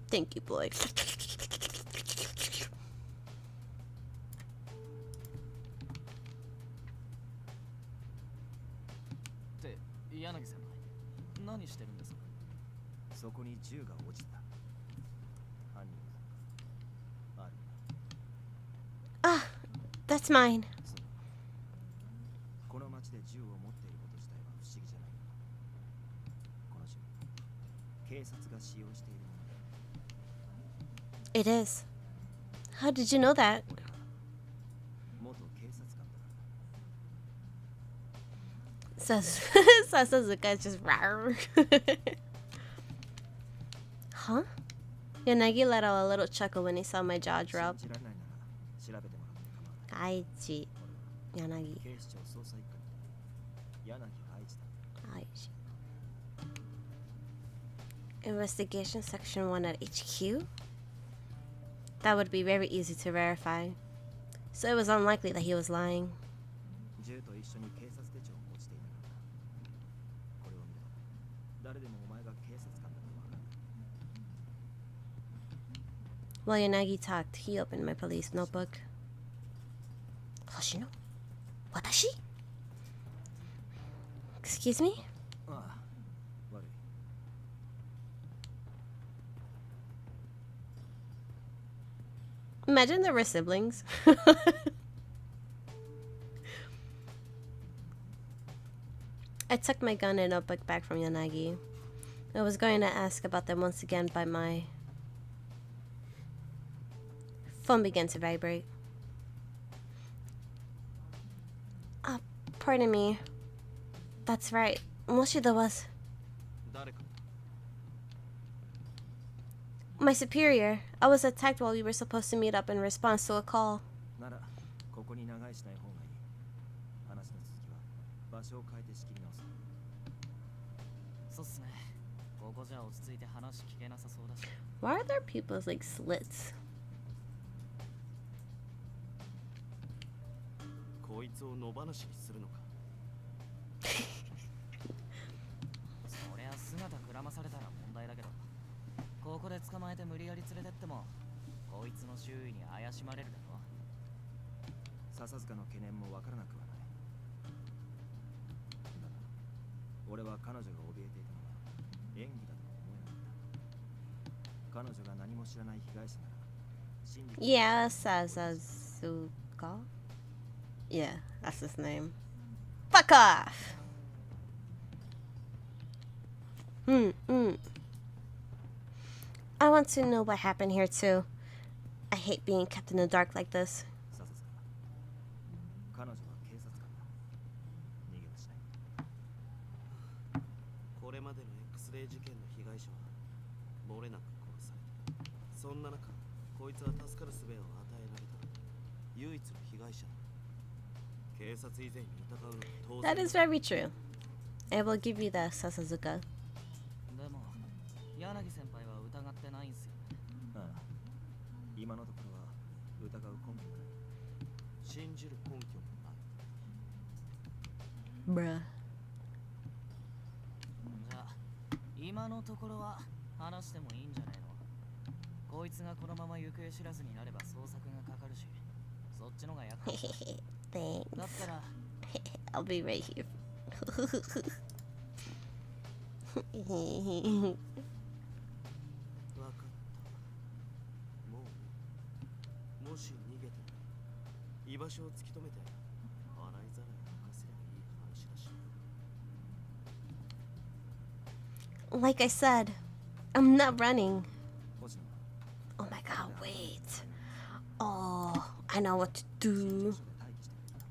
Thank you, boy. って柳先輩、何してるんですか？そこに銃が落ちた。犯人がある。Ah, that's mine. この町で銃を持っていること自体は不思議じゃない。この銃、警察が使用しているものだ。It is. How did you know that? 元警察官だから。 Sasazuka just rawr. Huh? Yanagi let out a little chuckle when he saw my jaw drop. 信じられないなら調べてもらって構わない。 Aichi. Yanagi. 警視庁捜査一課に柳愛知だ。 Aichi. Investigation Section 1 at HQ? That would be very easy to verify. So it was unlikely that he was lying. 銃と一緒に警察手帳を持ちていたからだ。これを見れば誰でもお前が警察官だとわかる。 While Yanagi talked, he opened my police notebook. Hoshino? Watashi? Excuse me? ああ、悪い。 Imagine there were siblings. I took my gun and notebook back from Yanagi. I was going to ask about them once again, but my phone began to vibrate. Ah, pardon me. That's right. Moshida was 誰か。 my superior. I was attacked while we were supposed to meet up in response to a call. ならここに長居しない方がいい。話の続きは場所を変えて仕切り直す。そうっすね。ここじゃ落ち着いて話聞けなさそうだし。 Why are there people's like slits? こいつを野放しにするのか。そりゃ姿くらまされたら問題だけど、ここで捕まえて無理やり連れてってもこいつの周囲に怪しまれるだろ。笹塚の懸念もわからなくはない。だが俺は彼女が怯えていたのは演技だとは思えなかった。彼女が何も知らない被害者なら真実。 Yeah, Sasazuka. Yeah, that's his name. Fuck off! I want to know what happened here too. I hate being kept in the dark like this. 笹塚、彼女は警察官だ。逃げはしない。これまでの X レイ事件の被害者はれなく殺された。そんな中、こいつは助かる術を与えられた。唯一の被害者だ。警察以前に疑うのは当然。 That is very true. I will give you that, Sasazuka. でも柳先輩は疑ってないんすよね。ああ、今のところは疑う根拠がない。信じる根拠もない。 Bruh. じゃあ今のところは話してもいいんじゃねえの。こいつがこのまま行方知らずになれば捜索がかかるし、そっちのが厄介。 Thanks. だったら I'll be right here. 分かった。もうもし逃げても居場所を突き止めて洗いざらい吐かせればいい話だし。 Like I said, I'm not running. 星野 Oh my god, wait. Oh, I know what to do. で待機してくれた。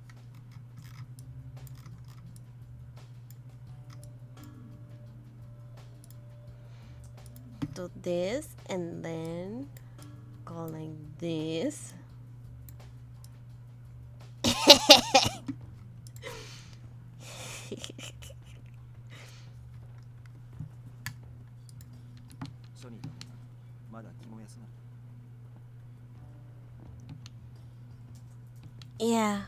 Do this and then go like this. ソニーだ。まだ気も休まる。 Yeah.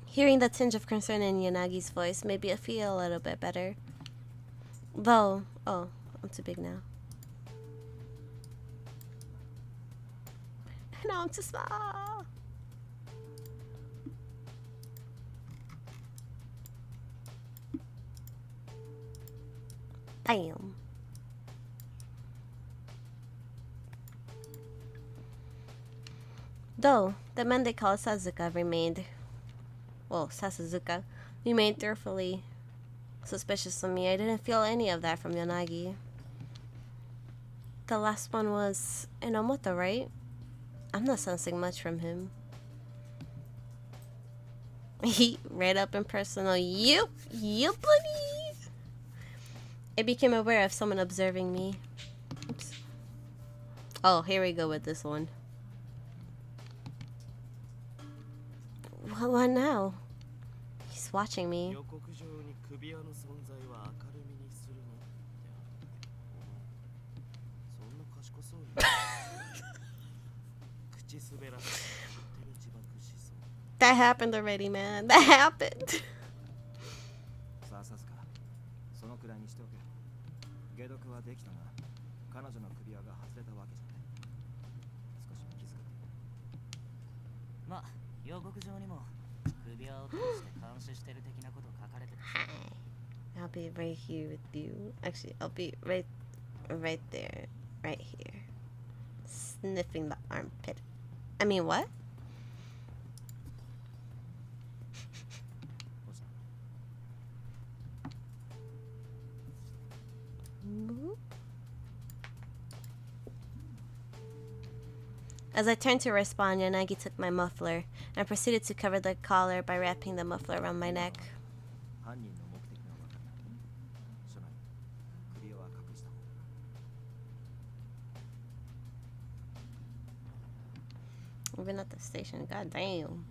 Hearing the tinge of concern in Yanagi's voice made me feel a little bit better. Though, oh, I'm too big now. No, I'm too small. Bam. Though, the man they called Sazuka remained, well, Sasazuka, remained thoroughly suspicious of me. I didn't feel any of that from Yanagi. The last one was Enomoto, right? I'm not sensing much from him. He right up and personal. Yep, buddy. I became aware of someone observing me. Oops. Oh, here we go with this one. What now? He's watching me. 予告状に首輪の存在は明るみにするなってあったけど、お前そんな賢そうに口滑らせて手に自爆しそう。 That happened already, man. That happened. さあさすか。そのくらいにしておけ。解毒はできたが、彼女の首輪が外れたわけじゃない。少しは気づかない。まあ、予告状にも首輪を通して監視してる的なこと書かれてる。 Hi. I'll be right here with you. Actually, I'll be right there. Right here. Sniffing the armpit. I mean, what? 星野 As I turned to respond, Yanagi took my muffler and proceeded to cover the collar by wrapping the muffler around my neck. 犯人の目的が分かった。署内、首輪は隠した方が。 Even at the station, god damn.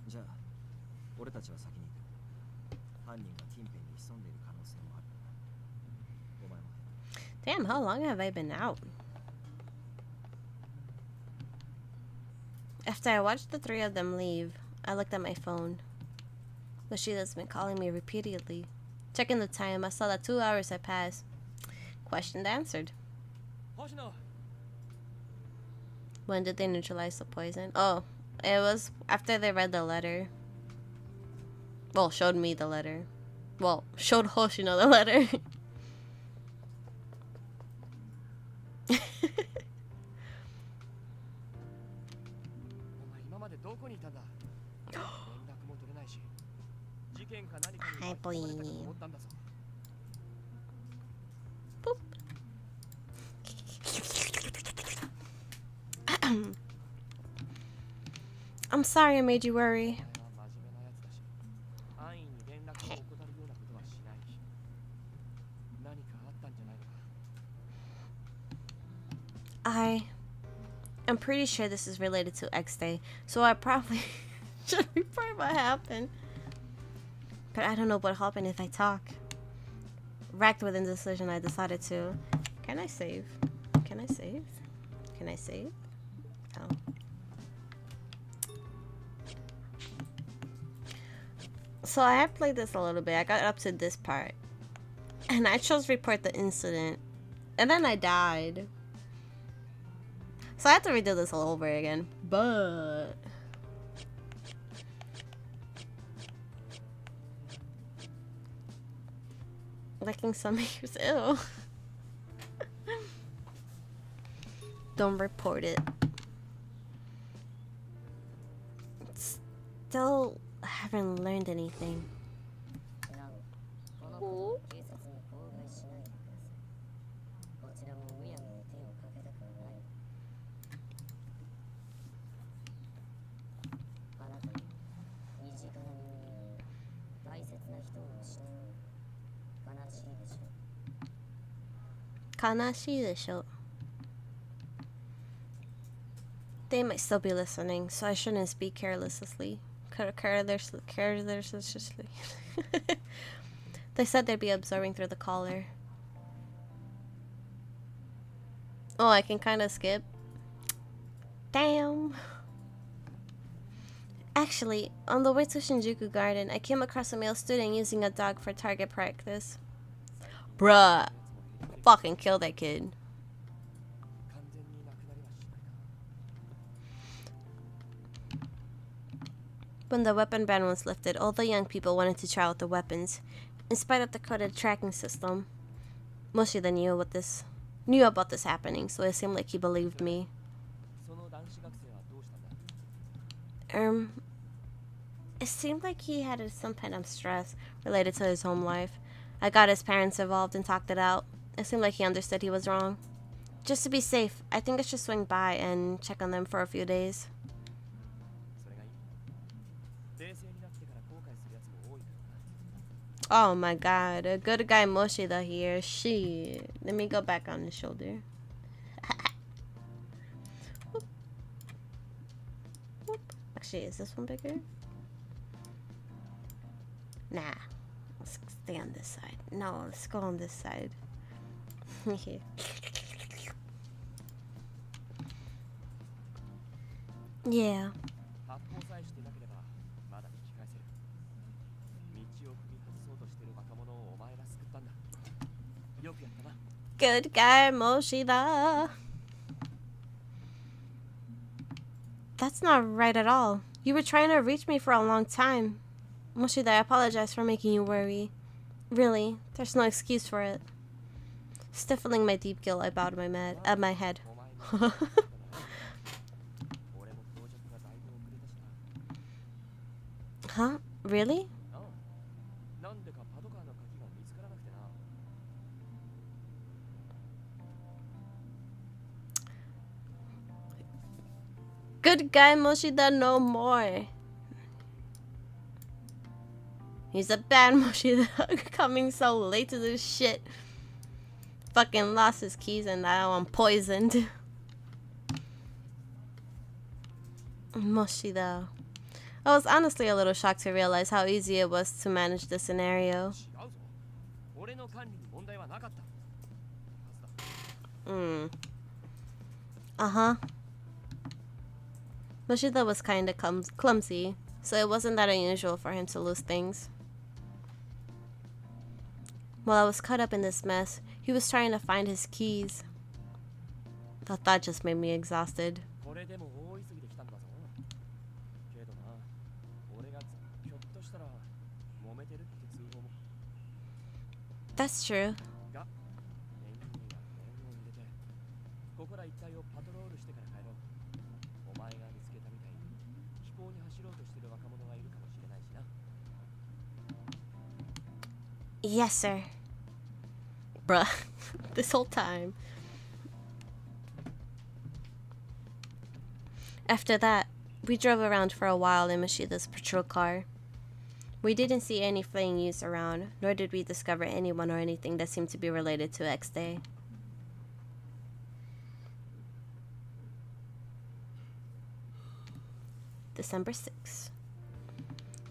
じゃあ、俺たちは先に行く。犯人が近辺に潜んでいる可能性もある。お前も。 Damn, how long have I been out? After I watched the three of them leave, I looked at my phone. Lashida's been calling me repeatedly. Checking the time, I saw that 2 hours had passed. Question answered. 星野 When did they neutralize the poison? Oh, it was after they read the letter. Well, showed me the letter. Well, showed Hoshino the letter. お前今までどこにいたんだ。連絡も取れないし、事件か何かに巻き込まれたかと思ったんだぞ。 Boop. I'm sorry I made you worry. お前は真面目なやつだし、安易に連絡を怠るようなことはしないし、何かあったんじゃないのか。I'm pretty sure this is related to X Day, so I probably should report what happened. But I don't know what happened if I talk. Wrecked with indecision, I decided to. Can I save? Can I save? Can I save? Oh. So I have played this a little bit. I got up to this part. And I chose report the incident. And then I died. So I have to redo this all over again. But... licking some ears. Ew. Don't report it. Still haven't learned anything. Ooh. They might still be listening, so I shouldn't speak carelessly. Carelessly. They said they'd be observing through the collar. Oh, I can kind of skip. Damn. Actually, on the way to Shinjuku Garden, I came across a male student using a dog for target practice. Bruh. Fucking kill that kid. When the weapon ban was lifted, all the young people wanted to try out the weapons. In spite of the coded tracking system, Moshida knew about this happening, so it seemed like he believed me. It seemed like he had some kind of stress related to his home life. I got his parents involved and talked it out. It seemed like he understood he was wrong. Just to be safe, I think I should swing by and check on them for a few days. Oh my god, a good guy Moshida here. Shit. Let me go back on the shoulder. Whoop. Whoop. Actually, is this one bigger? Nah. Let's stay on this side. No, let's go on this side. Yeah. Good guy, Moshida. That's not right at all. You were trying to reach me for a long time. Moshida, I apologize for making you worry. Really, there's no excuse for it. Stifling my deep guilt, I bowed my head. Huh? Really? Good guy Moshida no more. He's a bad Moshida coming so late to this shit. Fucking lost his keys and now I'm poisoned. Moshida. I was honestly a little shocked to realize how easy it was to manage the scenario. Uh-huh. Moshida was kinda clumsy, so it wasn't that unusual for him to lose things. While I was caught up in this mess, he was trying to find his keys. The thought just made me exhausted. That's true. Yes, sir. Bruh. This whole time. After that, we drove around for a while in Moshida's patrol car. We didn't see any fleeing youths around, nor did we discover anyone or anything that seemed to be related to X-Day. December 6th.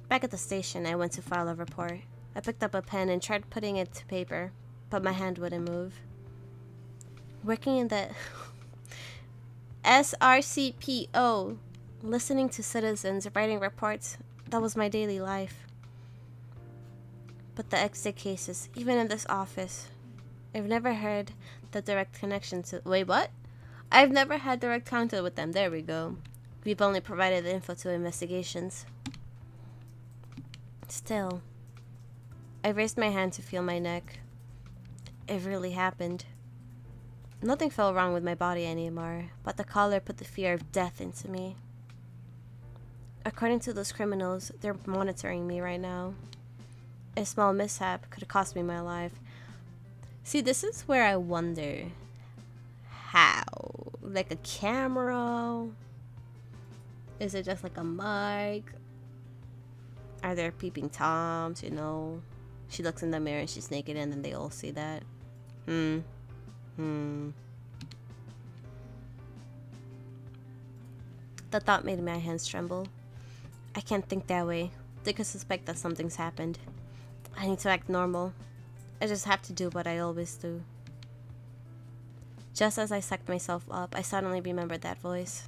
Back at the station, I went to file a report. I picked up a pen and tried putting it to paper, but my hand wouldn't move. Working in the SRCPO, listening to citizens, writing reports, that was my daily life. But the exit cases, even in this office, I've never heard the direct connection to... Wait, what? I've never had direct contact with them. There we go. We've only provided the info to investigations. Still, I raised my hand to feel my neck. It really happened. Nothing felt wrong with my body anymore, but the collar put the fear of death into me. According to those criminals, they're monitoring me right now. A small mishap could have cost me my life. See, this is where I wonder how. Like a camera? Is it just like a mic? Are there peeping toms, you know? She looks in the mirror and she's naked and then they all see that. The thought made my hands tremble. I can't think that way. They could suspect that something's happened. I need to act normal. I just have to do what I always do. Just as I sucked myself up, I suddenly remembered that voice.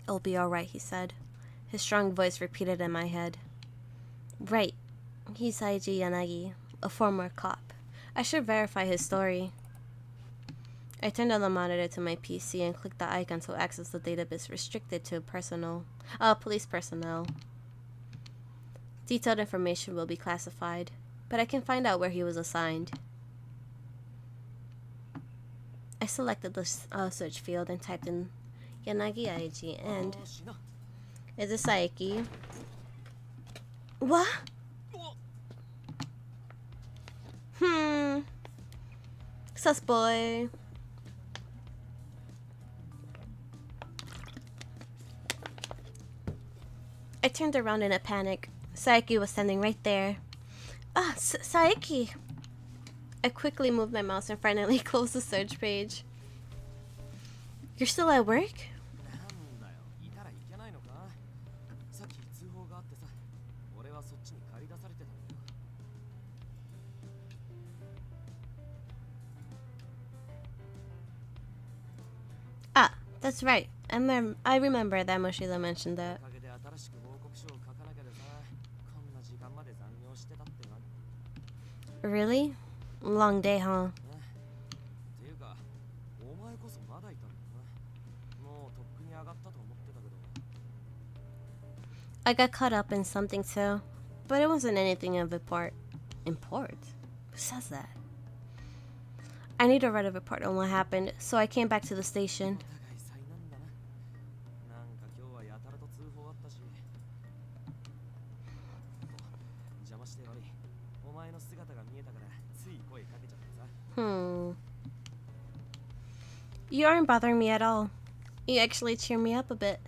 It'll be alright, he said. His strong voice repeated in my head. Right. He's Saiji Yanagi, a former cop. I should verify his story. I turned on the monitor to my PC and clicked the icon to access the database restricted to police personnel. Detailed information will be classified, but I can find out where he was assigned. I selected the search field and typed in Yanagi Aiji and... Is it Saiki? What? Sus boy. I turned around in a panic. Saiki was standing right there. Ah, Saiki! I quickly moved my mouse and finally closed the search page. You're still at work? Ah, that's right. I remember that Moshida mentioned that. Really? Long day, huh? I got caught up in something too, but it wasn't anything of import. Import? Who says that? I need to write a report on what happened, so I came back to the station. You aren't bothering me at all. You actually cheer me up a bit.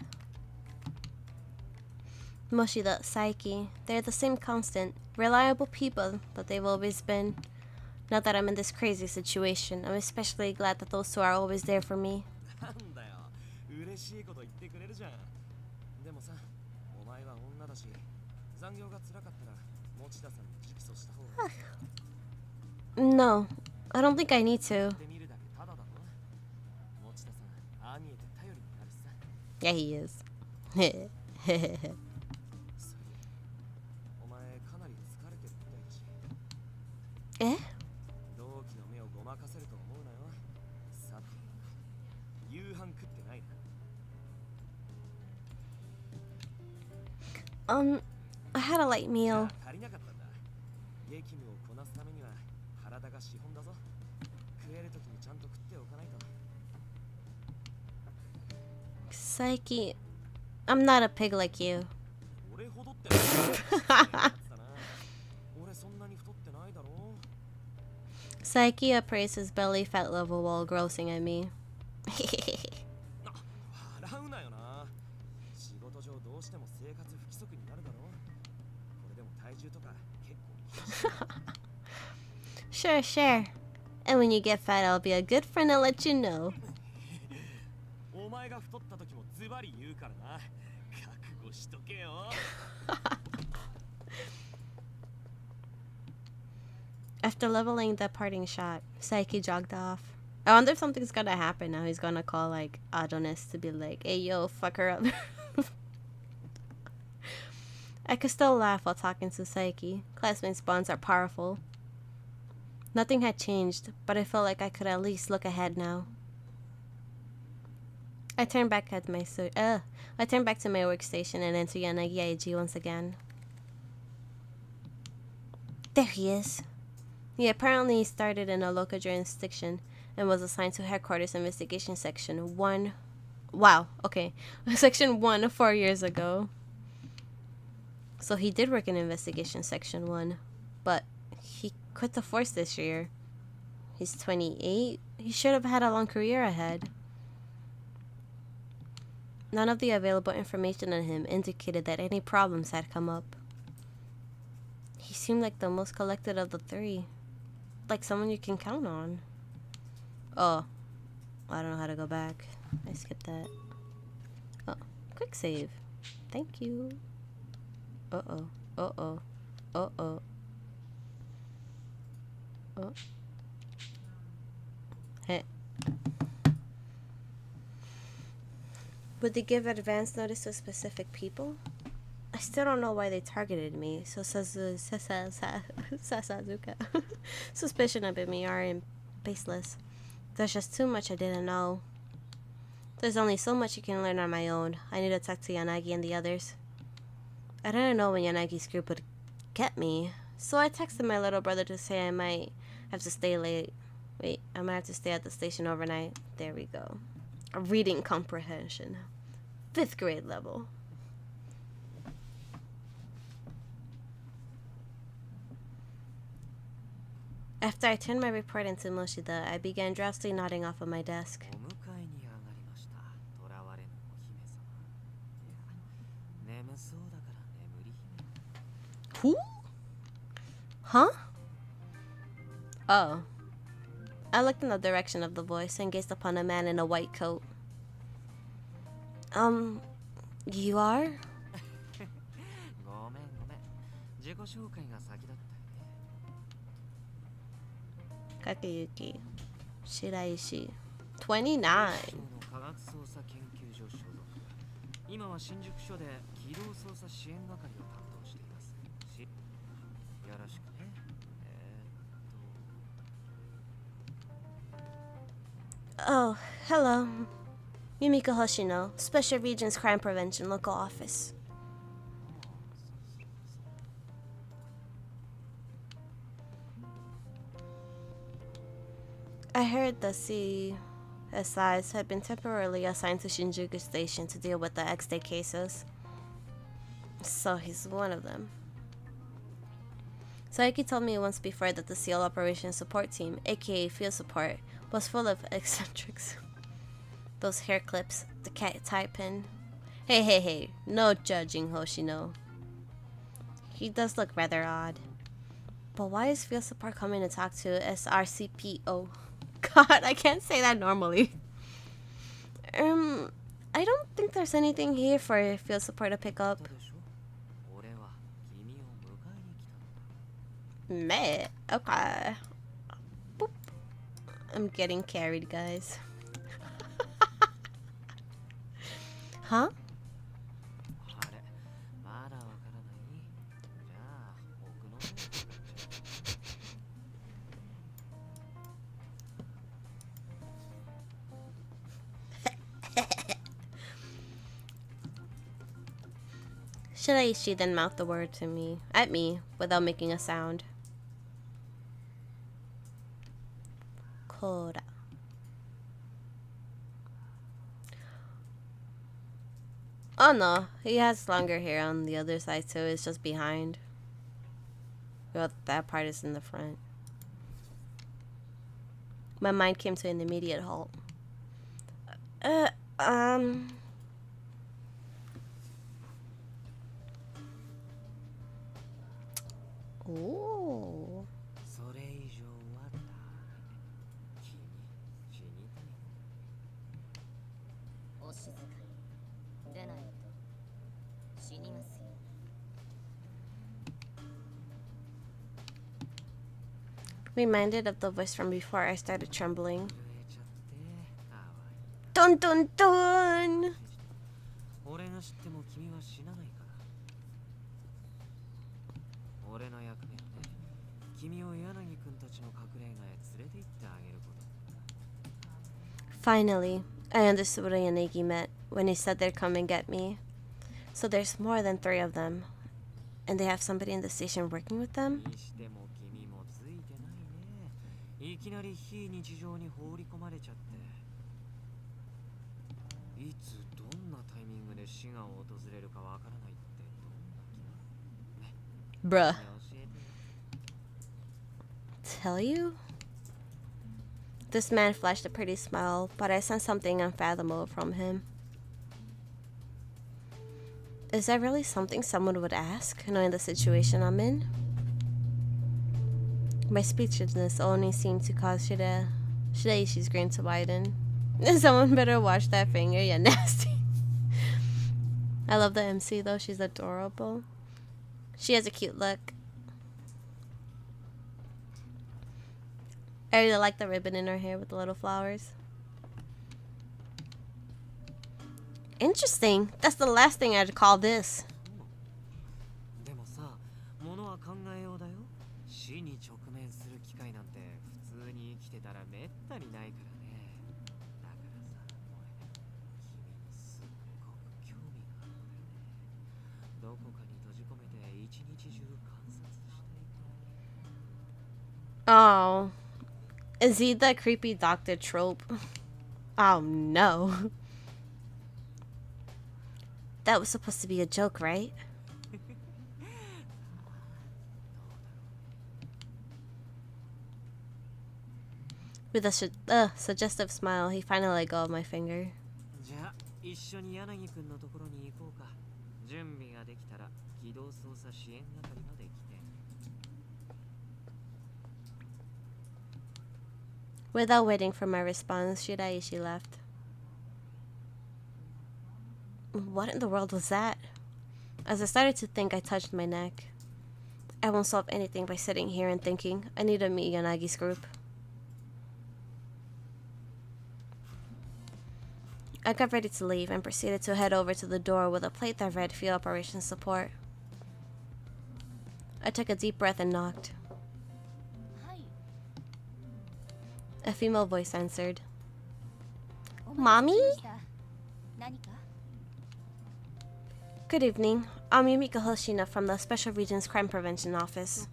Moshida, Saiki, they're the same constant. Reliable people, but they've always been. Now that I'm in this crazy situation, I'm especially glad that those two are always there for me. No, I don't think I need to. Yeah, he is. Eh? I had a light meal. Saiki, I'm not a pig like you. Saiki appraised his belly fat level while grossing at me. Sure. And when you get fat, I'll be a good friend and let you know. お前が太った時もズバリ言うからな。覚悟しとけよ。After leveling the parting shot, Saiki jogged off. I wonder if something's gonna happen now. He's gonna call like Adonis to be like, hey yo, fuck her up. I could still laugh while talking to Saiki. Classmates' bonds are powerful. Nothing had changed, but I felt like I could at least look ahead now. I turned back to my workstation and into Yanagi IG once again. There he is. He apparently started in a local jurisdiction and was assigned to Headquarters Investigation Section 1. Wow, okay. Section 1 4 years ago. So he did work in Investigation Section 1, but he quit the force this year. He's 28. He should have had a long career ahead. None of the available information on him indicated that any problems had come up. He seemed like the most collected of the three. Like someone you can count on. Oh, I don't know how to go back. I skipped that. Oh, quick save. Thank you. Uh-oh. Uh-oh. Uh-oh. Oh. Hey. Would they give advance notice to specific people? I still don't know why they targeted me, so Sasuka. Suspicion of me are baseless. There's just too much I didn't know. There's only so much you can learn on my own. I need to talk to Yanagi and the others. I didn't know when Yanagi's group would get me, so I texted my little brother to say I might have to stay late. Wait, I might have to stay at the station overnight. There we go. A reading comprehension. 5th grade level. After I turned my report into Moshida, I began drowsily nodding off of my desk. Who? Huh? Oh. I looked in the direction of the voice and gazed upon a man in a white coat. You are? Kakeyuki Shiraishi, 29. Oh, hello. Yumiko Hoshino, Special Regions Crime Prevention Local Office. I heard the CSIs had been temporarily assigned to Shinjuku Station to deal with the X-Day cases. So he's one of them. Saiki told me once before that the SEAL Operations Support Team, aka Field Support, was full of eccentrics. Those hair clips, the cat tie pin. Hey, no judging, Hoshino. He does look rather odd. But why is Field Support coming to talk to SRCPO? God, I can't say that normally. I don't think there's anything here for Field Support to pick up. Meh. Okay. Boop. I'm getting carried, guys. Huh? Shiraishi then mouthed the word at me, without making a sound. Koda. Oh no, he has longer hair on the other side too, it's just behind. Well, that part is in the front. My mind came to an immediate halt. Ooh. お静かに。でないと死にますよ。Reminded of the voice from before, I started trembling. Dun dun dun! 俺が知っても君は死なないから。俺の役目はね、君を柳君たちの隠れ家へ連れて行ってあげること。Finally, I understood what Yanagi meant when he said they'd come and get me. So there's more than 3 of them. And they have somebody in the station working with them? にしても君もついてないね。いきなり非日常に放り込まれちゃって。いつどんなタイミングで死が訪れるかわからないってどんな気分？ Bruh. Tell you? This man flashed a pretty smile, but I sensed something unfathomable from him. Is that really something someone would ask, knowing the situation I'm in? My speechlessness only seemed to cause Shidaishi's grin to widen. Someone better watch that finger, you nasty. I love the MC though, she's adorable. She has a cute look. I really like the ribbon in her hair with the little flowers. Interesting. That's the last thing I'd call this. でもさ、ものは考えようだよ。死に直面する機会なんて普通に生きてたらめったにないからね。だからさ、俺、君にすっごく興味があるんだよね。どこかに閉じ込めて一日中観察したいくらい。 Oh. Is he the creepy doctor trope? Oh no. That was supposed to be a joke, right? With a suggestive smile, he finally let go of my finger. じゃあ、一緒に柳くんのところに行こうか。準備ができたら機動操作支援係まで来て。Without waiting for my response, Shiraishi left. What in the world was that? As I started to think, I touched my neck. I won't solve anything by sitting here and thinking. I need to meet Yanagi's group. I got ready to leave and proceeded to head over to the door with a plate that read Field Operations Support. I took a deep breath and knocked. A female voice answered. Mommy? Good evening. I'm Yumiko Hoshina from the Special Regions Crime Prevention Office.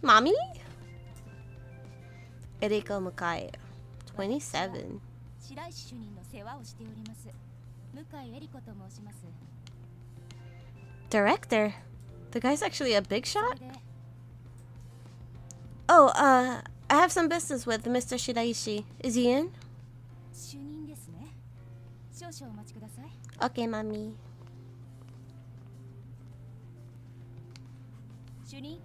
Mommy? Eriko Mukai, 27. Director? The guy's actually a big shot? Oh, I have some business with Mr. Shiraishi. Is he in? Okay, mommy. You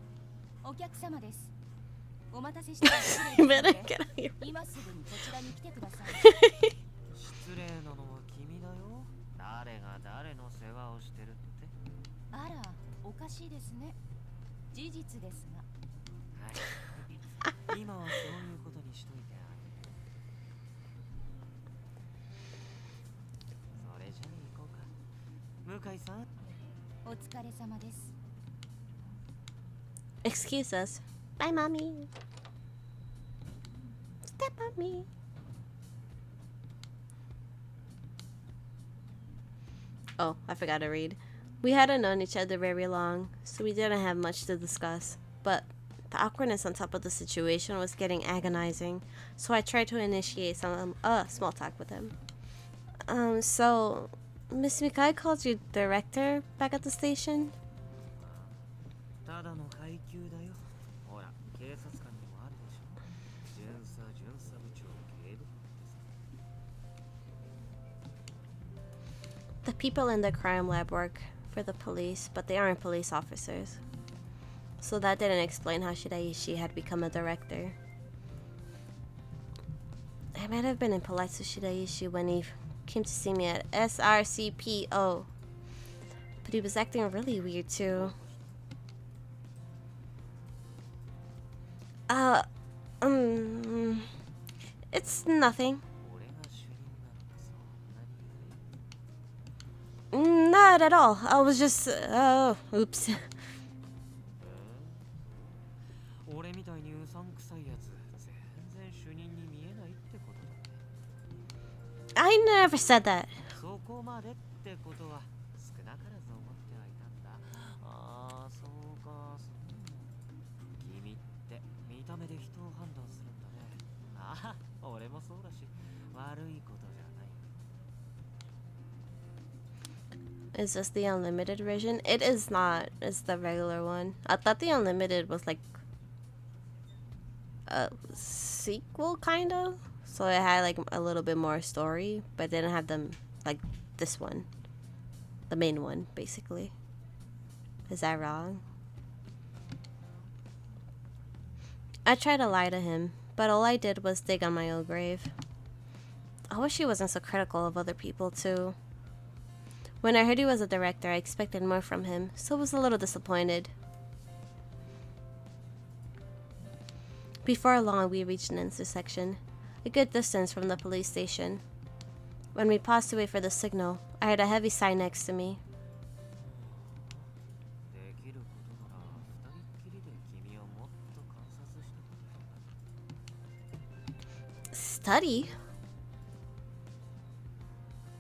better get out of here. 失礼なのは君だよ。誰が誰の世話をしてるって。あら、おかしいですね。事実ですが。はい。今はそういうことにしといてあげる。それじゃあ行こうか。向井さん。お疲れ様です。Excuse us. Bye, mommy. Step on me. Oh, I forgot to read. We hadn't known each other very long, so we didn't have much to discuss. But the awkwardness on top of the situation was getting agonizing, so I tried to initiate some small talk with him. So Miss Mikai called you director back at the station? ただの階級だよ。ほら、警察官にもあるでしょ。巡査部長警部補ってさ。The people in the crime lab work for the police, but they aren't police officers. So that didn't explain how Shiraishi had become a director. I might have been impolite to Shiraishi when he came to see me at SRCPO. But he was acting really weird too. It's nothing. Not at all. I was just, oh, oops. 俺みたいにうさんくさいやつ全然主任に見えないってことだ。 I never said that. そこまでってことは少なからず思ってはいたんだ。ああ、そうか、そう。君って見た目で人を判断するんだね。ああ、俺もそうだし、悪いことじゃない。 Is this the unlimited version? It is not. It's the regular one. I thought the unlimited was like a sequel, kind of. So it had like a little bit more story, but didn't have them like this one. The main one, basically. Is that wrong? I tried to lie to him, but all I did was dig on my own grave. I wish he wasn't so critical of other people, too. When I heard he was a director, I expected more from him, so I was a little disappointed. Before long, we reached an intersection, a good distance from the police station. When we paused to wait for the signal, I heard a heavy sigh next to me. できることなら二人っきりで君をもっと観察してた。 Study?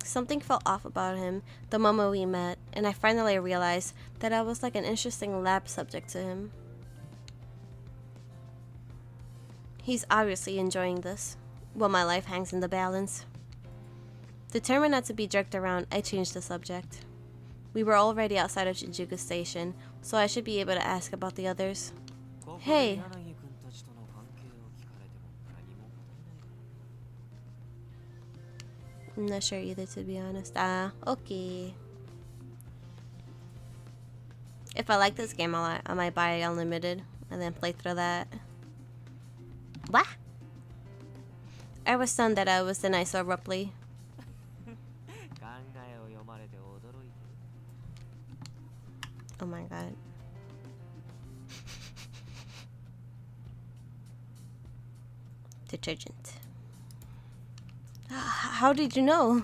Something felt off about him the moment we met, and I finally realized that I was like an interesting lab subject to him. He's obviously enjoying this, while my life hangs in the balance. Determined not to be jerked around, I changed the subject. We were already outside of Shinjuku Station, so I should be able to ask about the others. Hey! I'm not sure either, to be honest. Okay. If I like this game a lot, I might buy it unlimited and then play through that. What? I was stunned that I was denied so abruptly. Oh my god. Detergent. How did you know?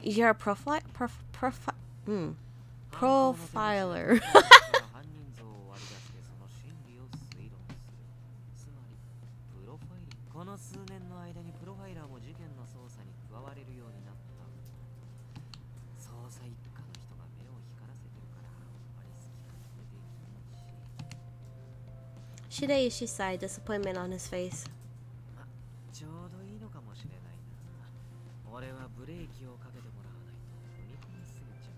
You're a profiler. Profiler. この数年の間にプロファイラーも事件の捜査に加われるようになった。捜査一課の人が目を光らせてるから、あまり好き勝手できないし。 Shiraishi sighed, disappointment on his face. ま、ちょうどいいのかもしれないな。俺はブレーキをかけてもらわないと踏み込みすぎちゃ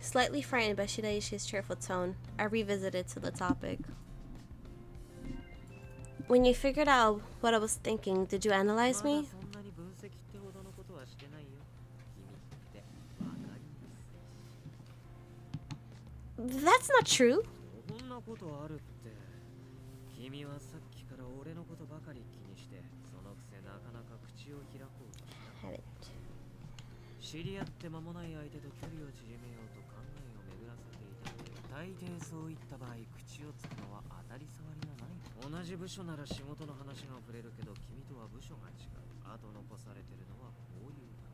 う。 Slightly frightened by Shiraishi's cheerful tone, I revisited to the topic. When you figured out what I was thinking, did you analyze me? That's not true. Haven't. 知り合って間もない相手と距離を縮めようと考えを巡らせていたので、大抵そういった場合口をつくのは当たり障りのない。同じ部署なら仕事の話が触れるけど、君とは部署が違う。あと残されてるのはこういうだ。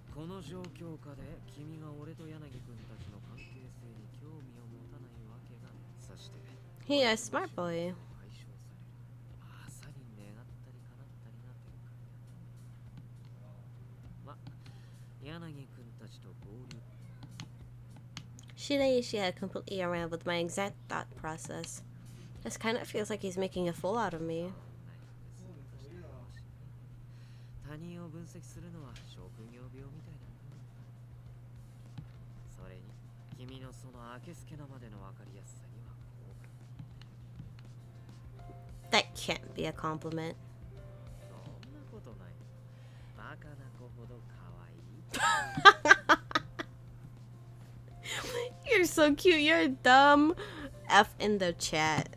この状況下で君が俺と柳君たちの関係性に興味を持たないわけが、そして He is smart boy. 解消される。まさに願ったり叶ったりな展開だ。ま、柳君たちと合流。 Shiraishi had completely around with my exact thought process. This kind of feels like he's making a fool out of me. 他人を分析するのは職業病みたいだ。それに君のそのあけすけなまでの分かりやすさには好感。 That can't be a compliment. そんなことない。You're so cute. You're dumb. F in the chat.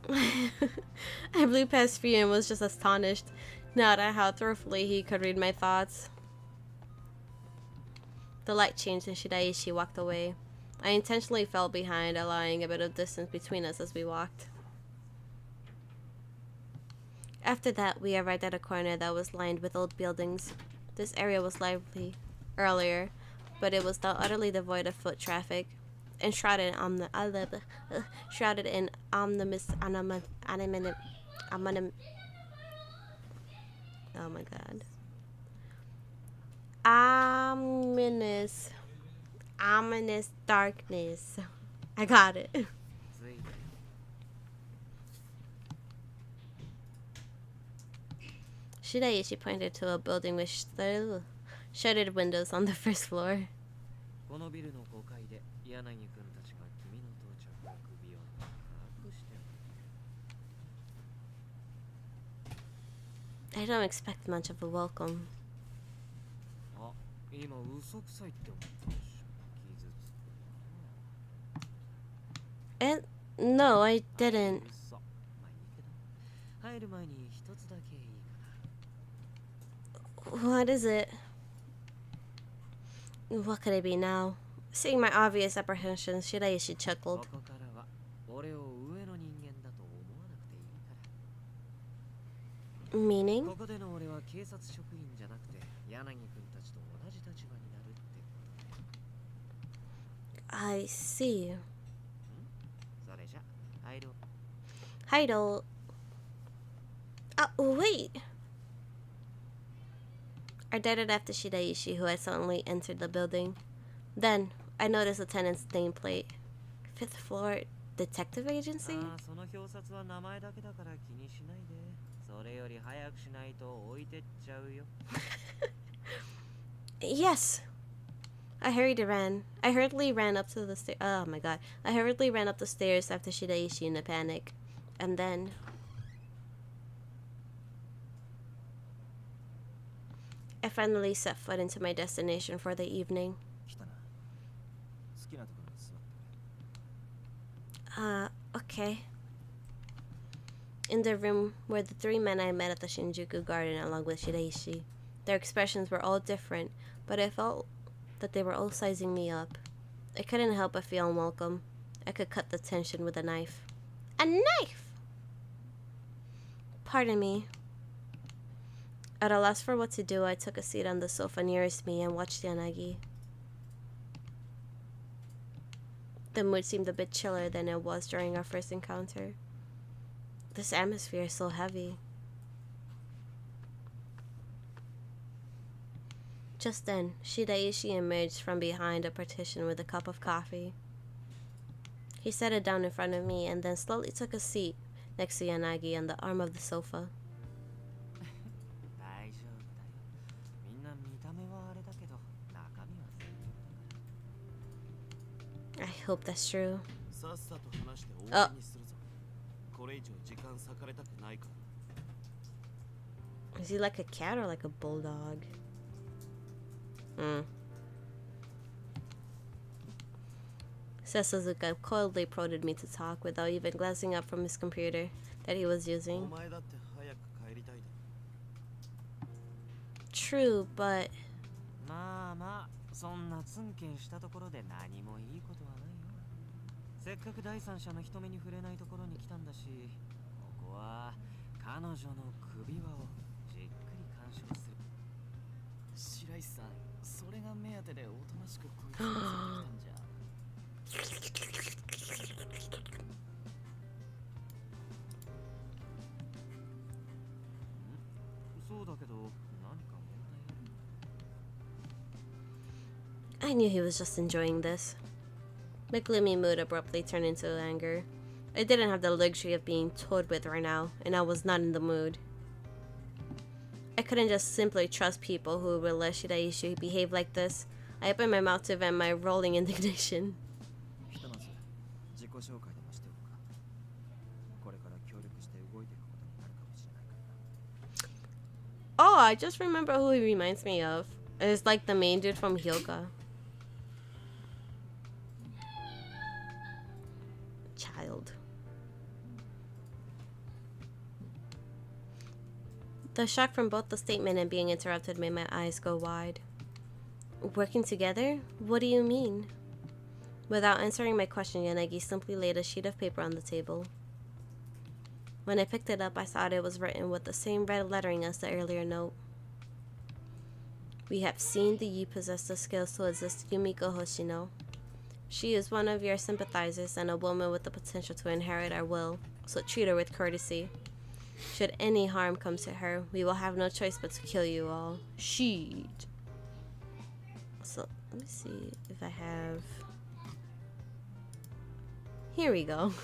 I blew past 3 and was just astonished, not at how thoroughly he could read my thoughts. The light changed and Shiraishi walked away. I intentionally fell behind, allowing a bit of distance between us as we walked. After that, we arrived at a corner that was lined with old buildings. This area was lively earlier, but it was now utterly devoid of foot traffic. Shrouded in ominous oh my god. Ominous darkness. I got it. Shiraishi pointed to a building with shuttered windows on the first floor. I don't expect much of a welcome. No, I didn't. What is it? What could it be now? Seeing my obvious apprehensions, Shiraishi chuckled. Meaning? I see. Heido. Wait! I darted after Shiraishi, who had suddenly entered the building. Then, I noticed the tenant's nameplate. 5th floor detective agency? Yes! I hurriedly ran up to the stairs. Oh my god. I hurriedly ran up the stairs after Shiraishi in a panic. And then... I finally set foot into my destination for the evening. Okay. In the room were the 3 men I met at the Shinjuku garden along with Shiraishi. Their expressions were all different, but I felt that they were all sizing me up. I couldn't help but feel unwelcome. I could cut the tension with a knife. A knife! Pardon me. At a loss for what to do, I took a seat on the sofa nearest me and watched Yanagi. The mood seemed a bit chiller than it was during our first encounter. This atmosphere is so heavy. Just then, Shiraishi emerged from behind a partition with a cup of coffee. He set it down in front of me and then slowly took a seat next to Yanagi on the arm of the sofa. I hope that's true. Oh. Is he like a cat or like a bulldog? Suzuka coldly prodded me to talk without even glancing up from his computer that he was using. True, but... I knew he was just enjoying this. My gloomy mood abruptly turned into anger. I didn't have the luxury of being toyed with right now, and I was not in the mood. I couldn't just simply trust people who would let Shiraishi behave like this. I opened my mouth to vent my rolling indignation. Oh, I just remember who he reminds me of. It's like the main dude from Hyoga. Child. The shock from both the statement and being interrupted made my eyes go wide. Working together? What do you mean? Without answering my question, Yanagi simply laid a sheet of paper on the table. When I picked it up, I saw it was written with the same red lettering as the earlier note. We have seen that you possess the skills to assist Yumiko Hoshino. She is one of your sympathizers and a woman with the potential to inherit our will, so treat her with courtesy. Should any harm come to her, we will have no choice but to kill you all. Sheet. So, let me see if I have... Here we go.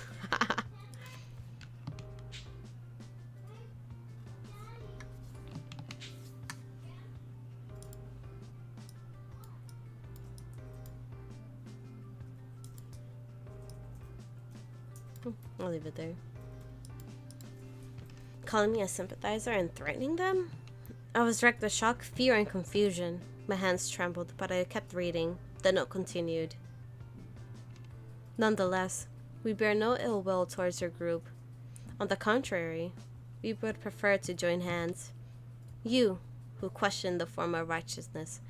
I'll leave it there. Calling me a sympathizer and threatening them? I was wrecked with shock, fear, and confusion. My hands trembled, but I kept reading. The note continued. Nonetheless, we bear no ill will towards your group. On the contrary, we would prefer to join hands. You, who question the form of righteousness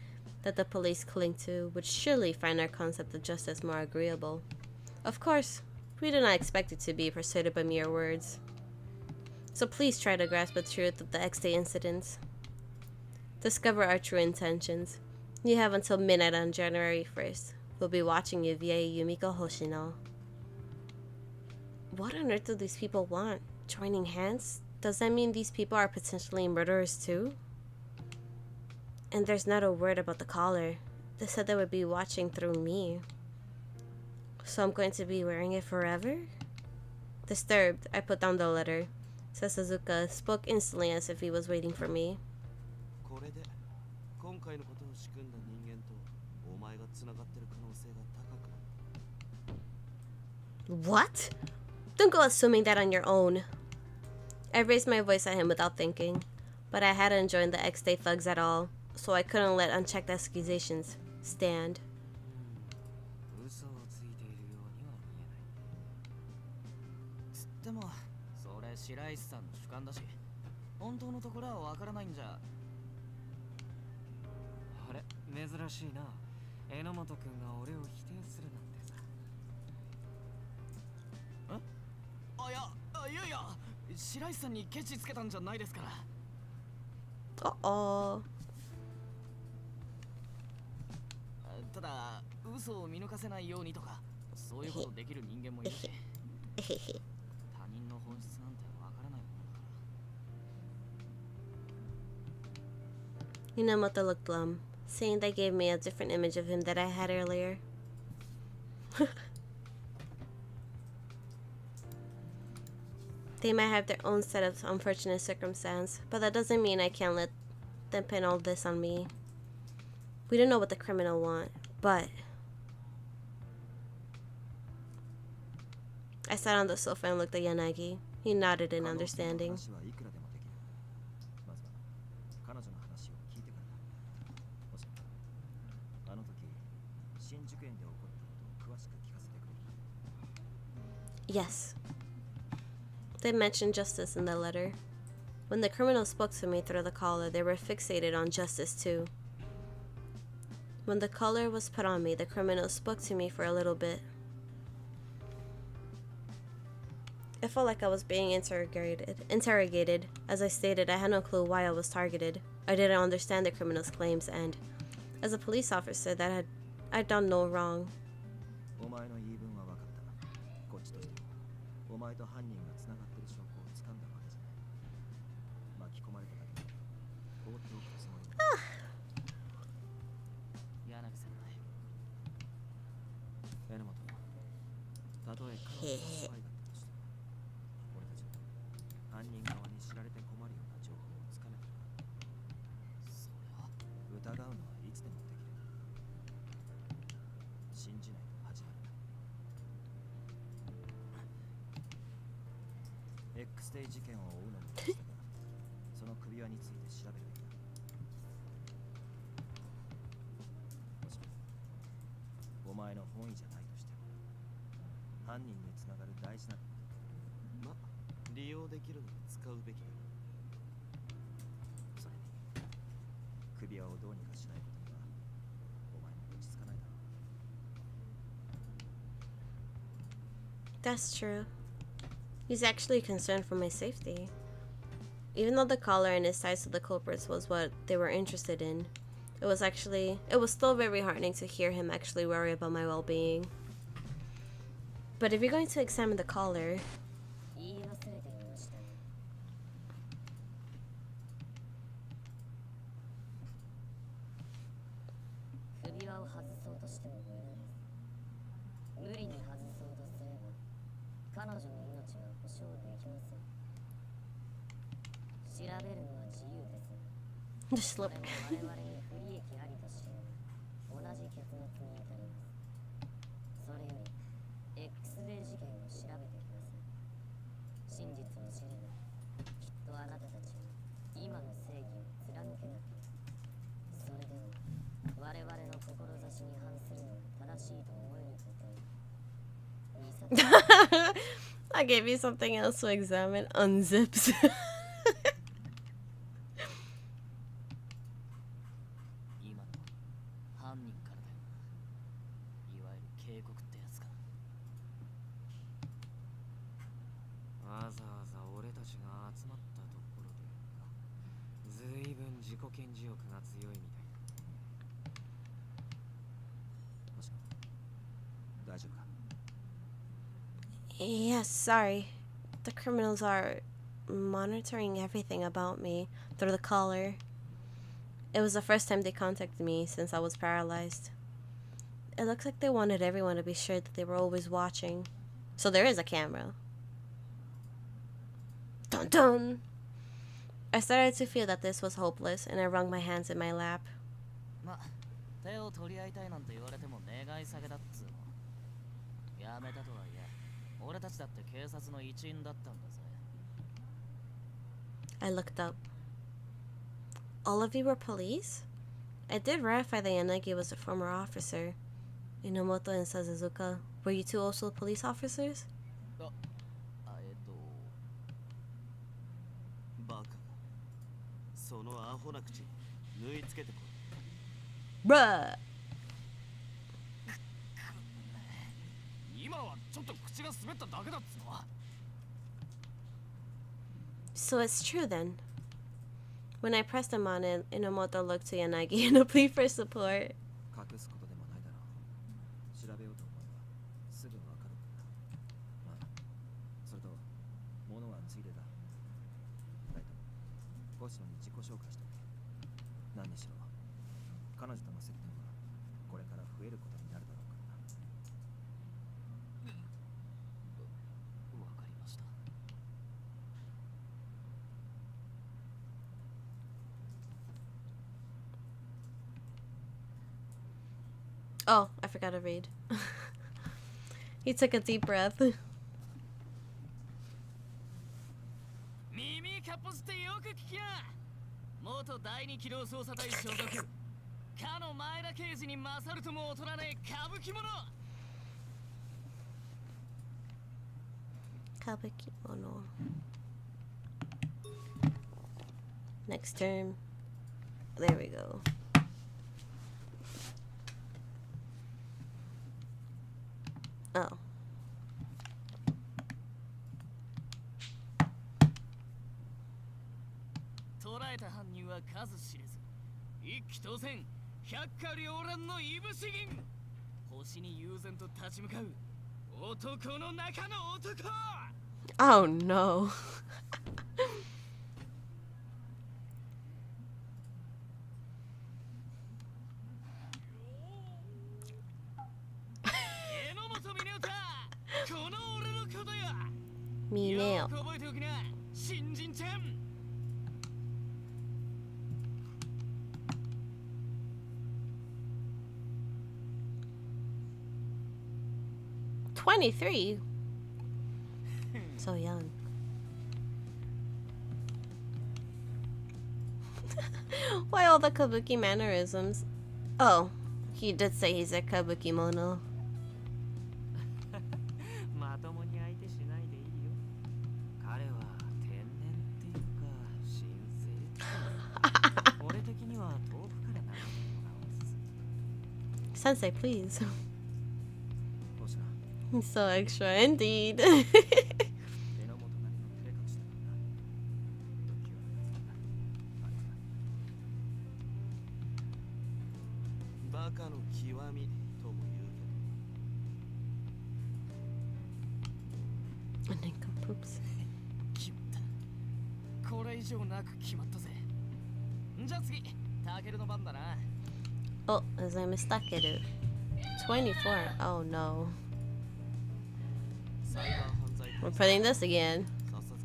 that the police cling to, would surely find our concept of justice more agreeable. Of course, we do not expect it to be persuaded by mere words. So please try to grasp the truth of the X-Day incidents. Discover our true intentions. You have until midnight on January 1st. We'll be watching you via Yumiko Hoshino. What on earth do these people want? Joining hands? Does that mean these people are potentially murderers too? And there's not a word about the collar. They said they would be watching through me. So I'm going to be wearing it forever? Disturbed, I put down the letter. Sasuzuka spoke instantly as if he was waiting for me. What? Don't go assuming that on your own. I raised my voice at him without thinking, but I hadn't joined the X-Day thugs at all, so I couldn't let unchecked accusations stand. Uh-oh. ただ嘘を見抜かせないようにとかそういうことできる人間もいるし他人の本質なんてわからないものだから Minamoto looked glum, saying they gave me a different image of him that I had earlier. They might have their own set of unfortunate circumstances, but that doesn't mean I can't let them pin all this on me. We don't know what the criminal want, but... I sat on the sofa and looked at Yanagi. He nodded in understanding. Yes. They mentioned justice in the letter. When the criminals spoke to me through the collar, they were fixated on justice too. When the collar was put on me, the criminals spoke to me for a little bit. It felt like I was being interrogated. As I stated, I had no clue why I was targeted. I didn't understand the criminals' claims, and as a police officer, that I'd done no wrong. X-Day 事件を追うのも大事だが、その首輪について調べるべきだ。お前の本意じゃないとしても犯人につながる大事なま、利用できるのに使うべきだ。それに首輪をどうにかしないことにはお前も落ち着かないだろう。 That's true. He's actually concerned for my safety. Even though the collar and his ties to the culprits was what they were interested in, it was still very heartening to hear him actually worry about my well-being. But if you're going to examine the collar, 言い忘れていました。首輪を外そうとしても無駄です。無理に外そうとすれば彼女の命は保証できません。調べるのは自由です。 just そ slip. れも我々に不利益ありとして同じ結末に至ります。それより X デー事件を調べてください。真実を知ればきっとあなたたちは今の正義を貫けなくなる。それでも我々の志に反するのが正しいと思えることを見させて I gave you something else to examine. Unzips. 今の犯人からだよな。いわゆる警告ってやつか。わざわざ俺たちが集まったところでか。ずいぶん自己顕示欲が強いみたいだ。大丈夫か？ Yes, sorry. The criminals are monitoring everything about me through the collar. It was the first time they contacted me since I was paralyzed. It looks like they wanted everyone to be sure that they were always watching. So there is a camera. Dun dun! I started to feel that this was hopeless, and I wrung my hands in my lap. ま、手を取り合いたいなんて言われても願い下げだっつうの。やめたとはいえ、俺たちだって警察の一員だったんだぜ。I looked up. All of you were police? I did verify that Yanagi was a former officer. Inomoto and Sazazuka, were you two also police officers? あ、バカがそのアホな口縫い付けてこい。 Bruh! 今はちょっと口が滑っただけだっつの。 So it's true then. When I pressed him on it, Inomoto looked to Yanagi in a plea for support. 隠すことでもないだろう。調べようと思えばすぐわかるからな。まあ、それと物はついでだ。ライト、コシノに自己紹介しておけ。何にしろ彼女との接点はこれから増えることになるだろうからな。わかりました。 Oh, I forgot to read. He took a deep breath. 耳かっぽすってよく聞きな。元第二機動捜査隊所属。かの前田刑事に勝るとも劣らねえ歌舞伎者。 Kabukimono. Next term. There we go. Oh. 捕らえた犯人は数知れず、一騎当選、百花繚乱のいぶし銀。星に悠然と立ち向かう男の中の男。 Oh no. 榎本峰歌、この俺のことや。 Mineo. よく覚えておきな、新人ちゃん。 23? So young. Why all the kabuki mannerisms? Oh, he did say he's a kabuki mono. まともに相手しないでいいよ。彼は天然っていうか神聖。俺的には遠くから眺めるのがおすすめ。 Sensei, please. どうした？ He's so extra, indeed. 手の元なりの照れ隠しだからな。時は別なんだ。あれはバカの極みとも言うけど。 Nincompoops. 決まった。これ以上なく決まったぜ。じゃあ次、タケルの番だな。 Oh, his name is Takeru. 24. Oh no. サイバー犯罪 We're putting this again. 査察官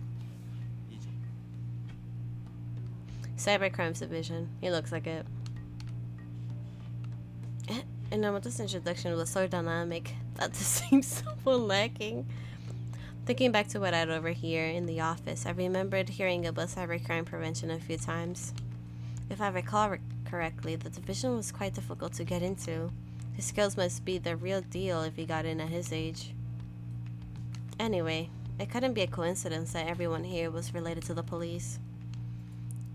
以上。 Cybercrimes Division. He looks like it. And then with this introduction was so dynamic that this seems so lacking. Thinking back to what I had over here in the office, I remembered hearing about cybercrime prevention a few times. If I recall correctly, the division was quite difficult to get into. His skills must be the real deal if he got in at his age. Anyway, it couldn't be a coincidence that everyone here was related to the police.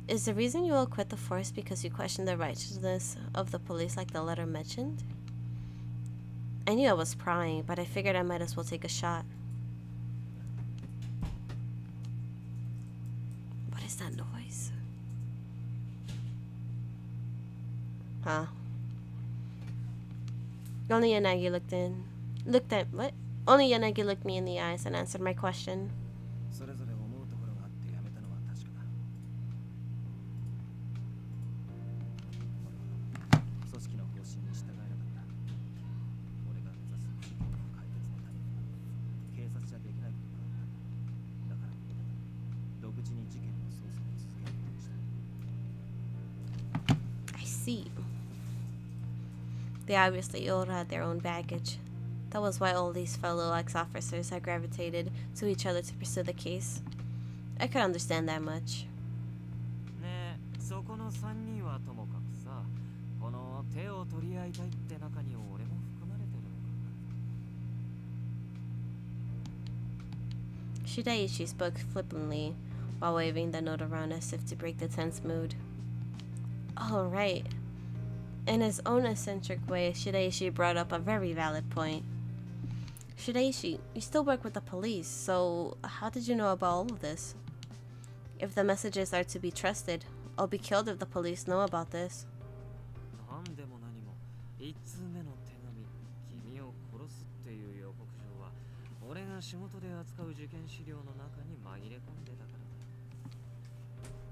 Is the reason you all quit the force because you questioned the righteousness of the police like the letter mentioned? I knew I was prying, but I figured I might as well take a shot. What is that noise? Huh? Only Yanagi Only Yanagi looked me in the eyes and answered my question. それぞれ思うところがあってやめたのは確かだ。組織の方針に従えなかった。俺が目指す事件の解決のために警察じゃできないことがあった。だから独自に事件の捜査を続けることにした。 I see. They obviously all had their own baggage. That was why all these fellow ex-officers had gravitated to each other to pursue the case. I could understand that much. ねえ、そこの3人はともかくさ、この手を取り合いたいって中に俺も含まれてるのか。 Shidaichi spoke flippantly while waving the note around as if to break the tense mood. Oh, right. In his own eccentric way, Shidaichi brought up a very valid point. Shidaichi, you still work with the police, so how did you know about all of this? If the messages are to be trusted, I'll be killed if the police know about this. なんでも何も、1通目の手紙、君を殺すっていう予告状は、俺が仕事で扱う事件資料の中に紛れ込んでたか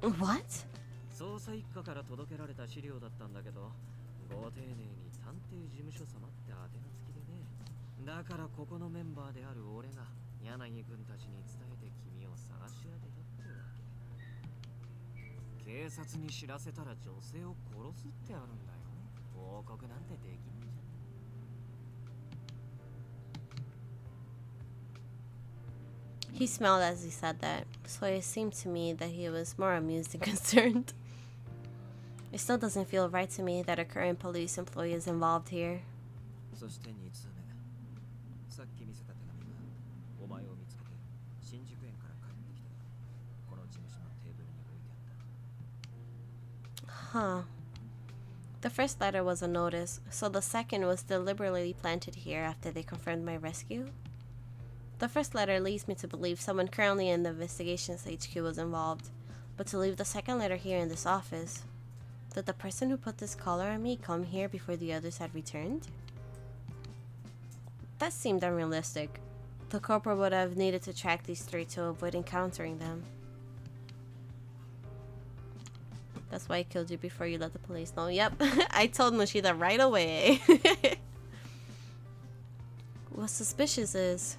らだ。 What? 捜査一課から届けられた資料だったんだけど、ご丁寧に探偵事務所様って宛名付きでね。だからここのメンバーである俺が柳君たちに伝えて君を探し当てたってわけ。警察に知らせたら女性を殺すってあるんだよ。報告なんてできないじゃん。 He smiled as he said that, so it seemed to me that he was more amused than concerned. It still doesn't feel right to me that a current police employee is involved here. そして2通目。さっき見せた手紙がお前を見つけて新宿園から帰ってきた。この事務所のテーブルに置いてあった。 Huh. The first letter was a notice, so the second was deliberately planted here after they confirmed my rescue? The first letter leads me to believe someone currently in the investigations HQ was involved, but to leave the second letter here in this office. Did the person who put this collar on me come here before the others had returned? That seemed unrealistic. The corporal would have needed to track these three to avoid encountering them. That's why I killed you before you let the police know. Yep, I told Nishida right away. What's suspicious is...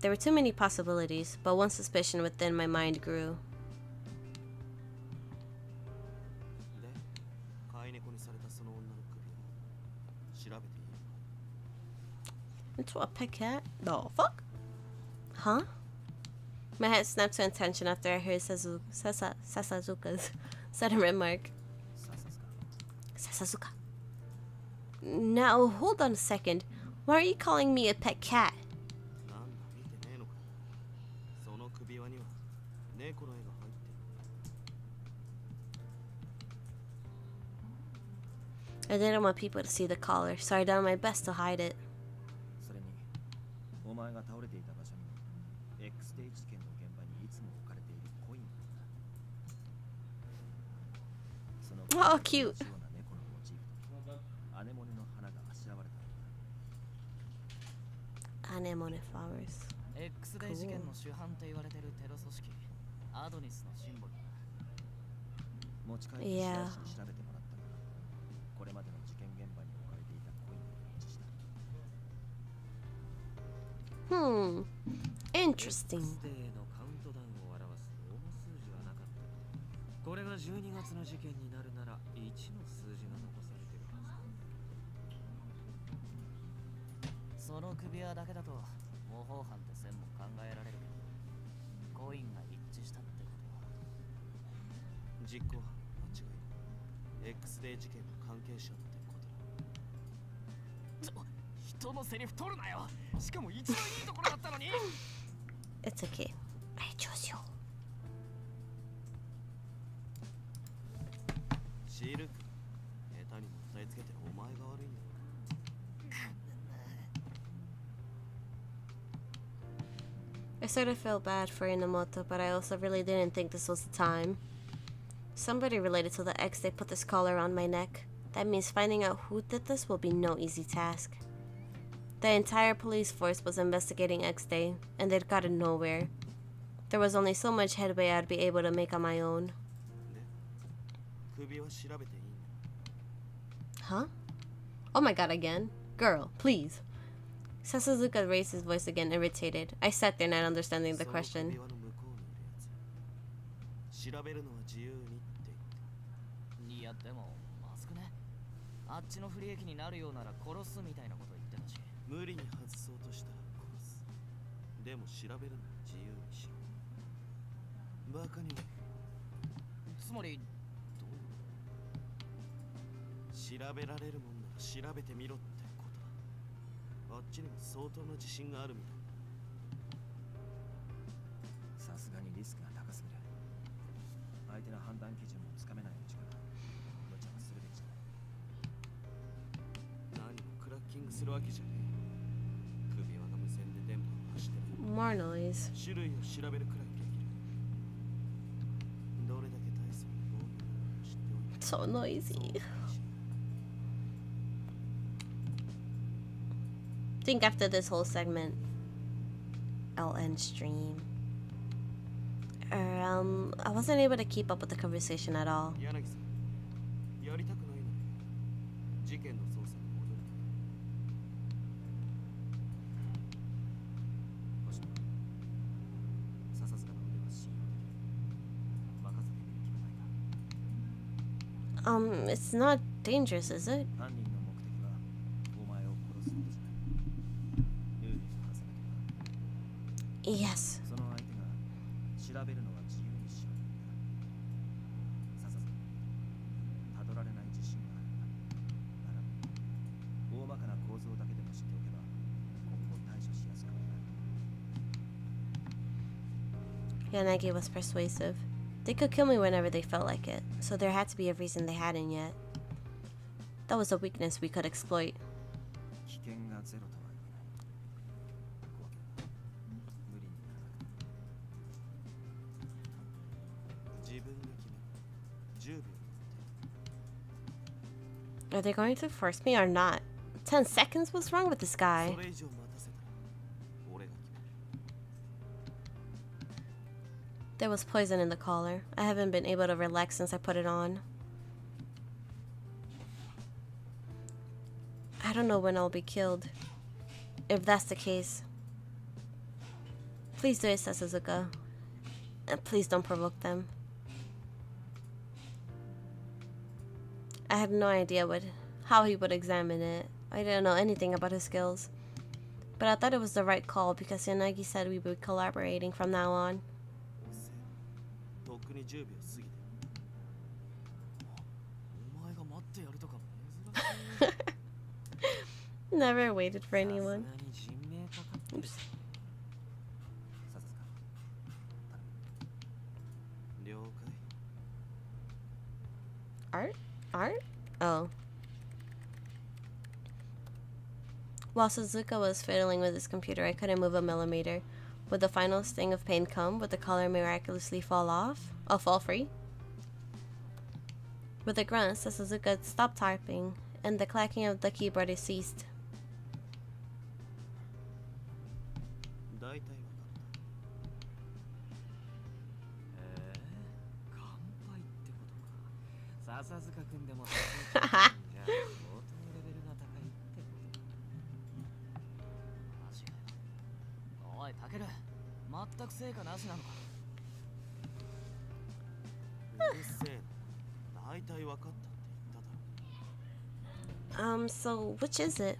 There were too many possibilities, but one suspicion within my mind grew. で、飼い猫にされたその女の首を調べていいのか？ Into a pet cat? The fuck? Huh? My head snapped to attention after I heard Sasazuka's sudden remark. ささすが。 Sasazuka. Now, hold on a second. Why are you calling me a pet cat? なんだ見てねえのか。その首輪には猫の絵が入ってる。 I didn't want people to see the collar, so I done my best to hide it. それにお前が倒れていた場所に X デイ事件の現場にいつも置かれているコインがあった。その Oh, cute. ような猫のモチーフとアネモネの花があしらわれた。 Anemone flowers. X デイ事件の主犯と言われてるテロ組織アドニスのシンボルだ。持ち帰って被害者に調べてもらったが、これまでの事件現場に置かれていたコインと一致した。 Interesting. X デーのカウントダウンを表すローマ数字はなかった。これが12月の事件になるなら1の数字が残されてるはず。その首輪だけだと模倣犯って線も考えられるけど、コインが一致したってことは実行犯間違いない。 X デー事件の関係者ってことだ。人のセリフ取るなよ。しかも一番いいところだったのに。 It's okay. I chose you. シルク、下手にもったいつけてるお前が悪いんだ。 I sort of feel bad for Inamoto, but I also really didn't think this was the time. Somebody related to the ex they put this collar around my neck. That means finding out who did this will be no easy task. The entire police force was investigating X Day, and they'd gotten nowhere. There was only so much headway I'd be able to make on my own. で、首は調べていいんだ。 Huh? Oh my god, again? Girl, please. Sasuzuka raised his voice again, irritated. I sat there not understanding the その question. 首輪の向こうにいるやつ。調べるのは自由にって言って。いやでもまずくね。あっちの不利益になるようなら殺すみたいなこと言ってたし。無理に外そうとしたら殺す。でも調べるのは自由にしろ。バカにもつまりどう？調べられるもんなら調べてみろってことだ。あっちにも相当な自信があるみたいだ。さすがにリスクが高すぎる。相手の判断基準もつかめないうちから無茶はするべきじゃない。何もクラッキングするわけじゃねえ。首輪が無線で電波を発してる。 More noise. 種類を調べるくらいできる。どれだけ大層に防御を知っておいて。 So noisy. Think after this whole segment, I'll end stream. I wasn't able to keep up with the conversation at all. 柳さん、やりたくないので事件の捜査に戻る。星野、笹塚の腕は信用できる。任せてみる気はないか。 It's not dangerous, is it? 犯人の目的はお前を殺すことじゃない。ルールに反さなければ。 Yes. その相手が調べるのは自由にしろと言った。笹塚、たどられない自信があるんだ。なら大まかな構造だけでも知っておけば今後対処しやすくなる。 Yanagi was persuasive. They could kill me whenever they felt like it, so there had to be a reason they hadn't yet. That was a weakness we could exploit. 危険がゼロとは言えない。怖ければ無理にならなくていい。自分で決めろ。10秒。 Are they going to force me or not? 10 seconds? What's wrong with this guy? それ以上待たせたら俺が決める。 There was poison in the collar. I haven't been able to relax since I put it on. I don't know when I'll be killed. If that's the case. Please do it, Sasuzuka. And please don't provoke them. I had no idea how he would examine it. I didn't know anything about his skills. But I thought it was the right call because Yanagi said we would be collaborating from now on. とっくに10秒過ぎてる。お前が待ってやるとか珍しい。Never waited for anyone. さすがに人命かかってる。 Oops. 笹塚頼む。了解。 Art? Art? Oh. While Suzuka was fiddling with his computer, I couldn't move a millimeter. Would the final sting of pain come? Would the collar miraculously fall off? Oh, fall free? With a grunt, Suzuka stopped typing, and the clacking of the keyboard ceased. 大体わかった。乾杯ってことか。笹塚くんでもじゃあ相当レベルが高いってこと。マジかよ。おいタケル、全く成果なしなのか。うるせえな。大体わかったって言っただろ。 So which is it?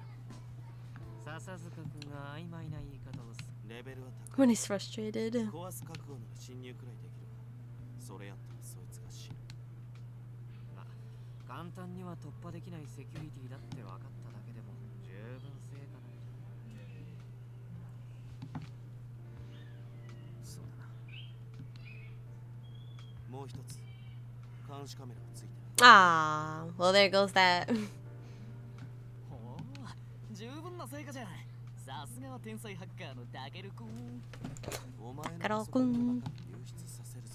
笹塚くんが曖昧な言い方をする。レベルは高い。 When he's frustrated. 壊す覚悟なら侵入くらいできるが、それやったらそいつが死ぬ。まあ簡単には突破できないセキュリティだって分かっただけでも十分成果ない。そうだな。もう一つ、監視カメラがついてる。 Ah, well there goes that. ほう、十分な成果じゃない。さすがは天才ハッカーのタケルくん。お前のカロパソコンの君中に流出させるぞ。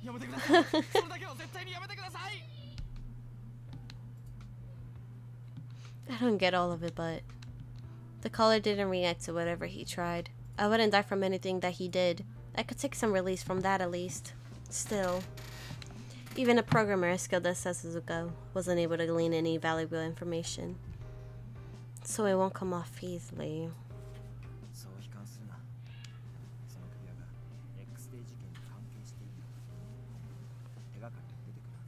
やめてください。それだけは絶対にやめてください。 I don't get all of it, but the caller didn't react to whatever he tried. I wouldn't die from anything that he did. I could take some release from that at least. Still, even a programmer as skilled as Suzuka wasn't able to glean any valuable information. So it won't come off easily. そう悲観するな。その首輪が X デー事件に関係しているのか。手がかりが出てくるは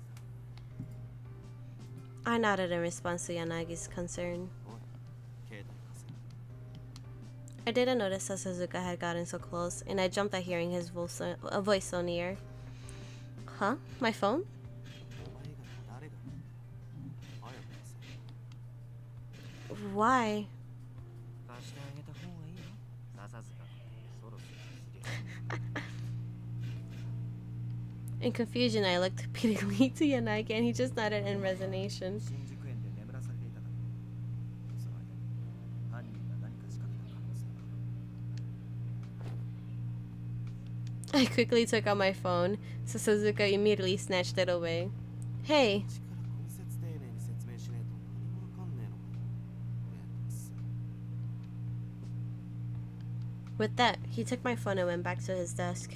ずだ。 I nodded in response to Yanagi's concern. おい、携帯貸せ。 I didn't notice that Suzuka had gotten so close, and I jumped at hearing his voice so near. Huh? My phone? お前が誰が早く貸せ。 Why? 貸してあげた方がいいよ。笹塚、そろそろすげえ。 In confusion, I looked repeatedly to Yanagi, and he just nodded in resignation. 新宿園で眠らされていただろう。その間に犯人が何か仕掛けた可能性が。 I quickly took out my phone, so Suzuka immediately snatched it away. Hey, 一から根節丁寧に説明しねえと何もわかんねえのか。めんどくせえ。 with that, he took my phone and went back to his desk.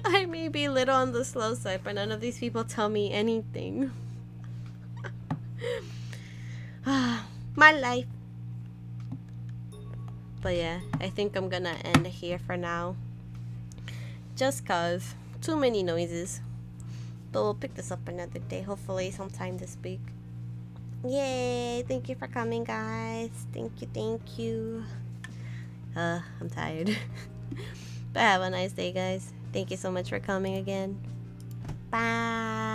I may be a little on the slow side, but none of these people tell me anything. My life. But yeah, I think I'm gonna end here for now. Just cause too many noises. But we'll pick this up another day, hopefully sometime this week. Yay! Thank you for coming, guys. Thank you. I'm tired. But have a nice day, guys. Thank you so much for coming again. Bye.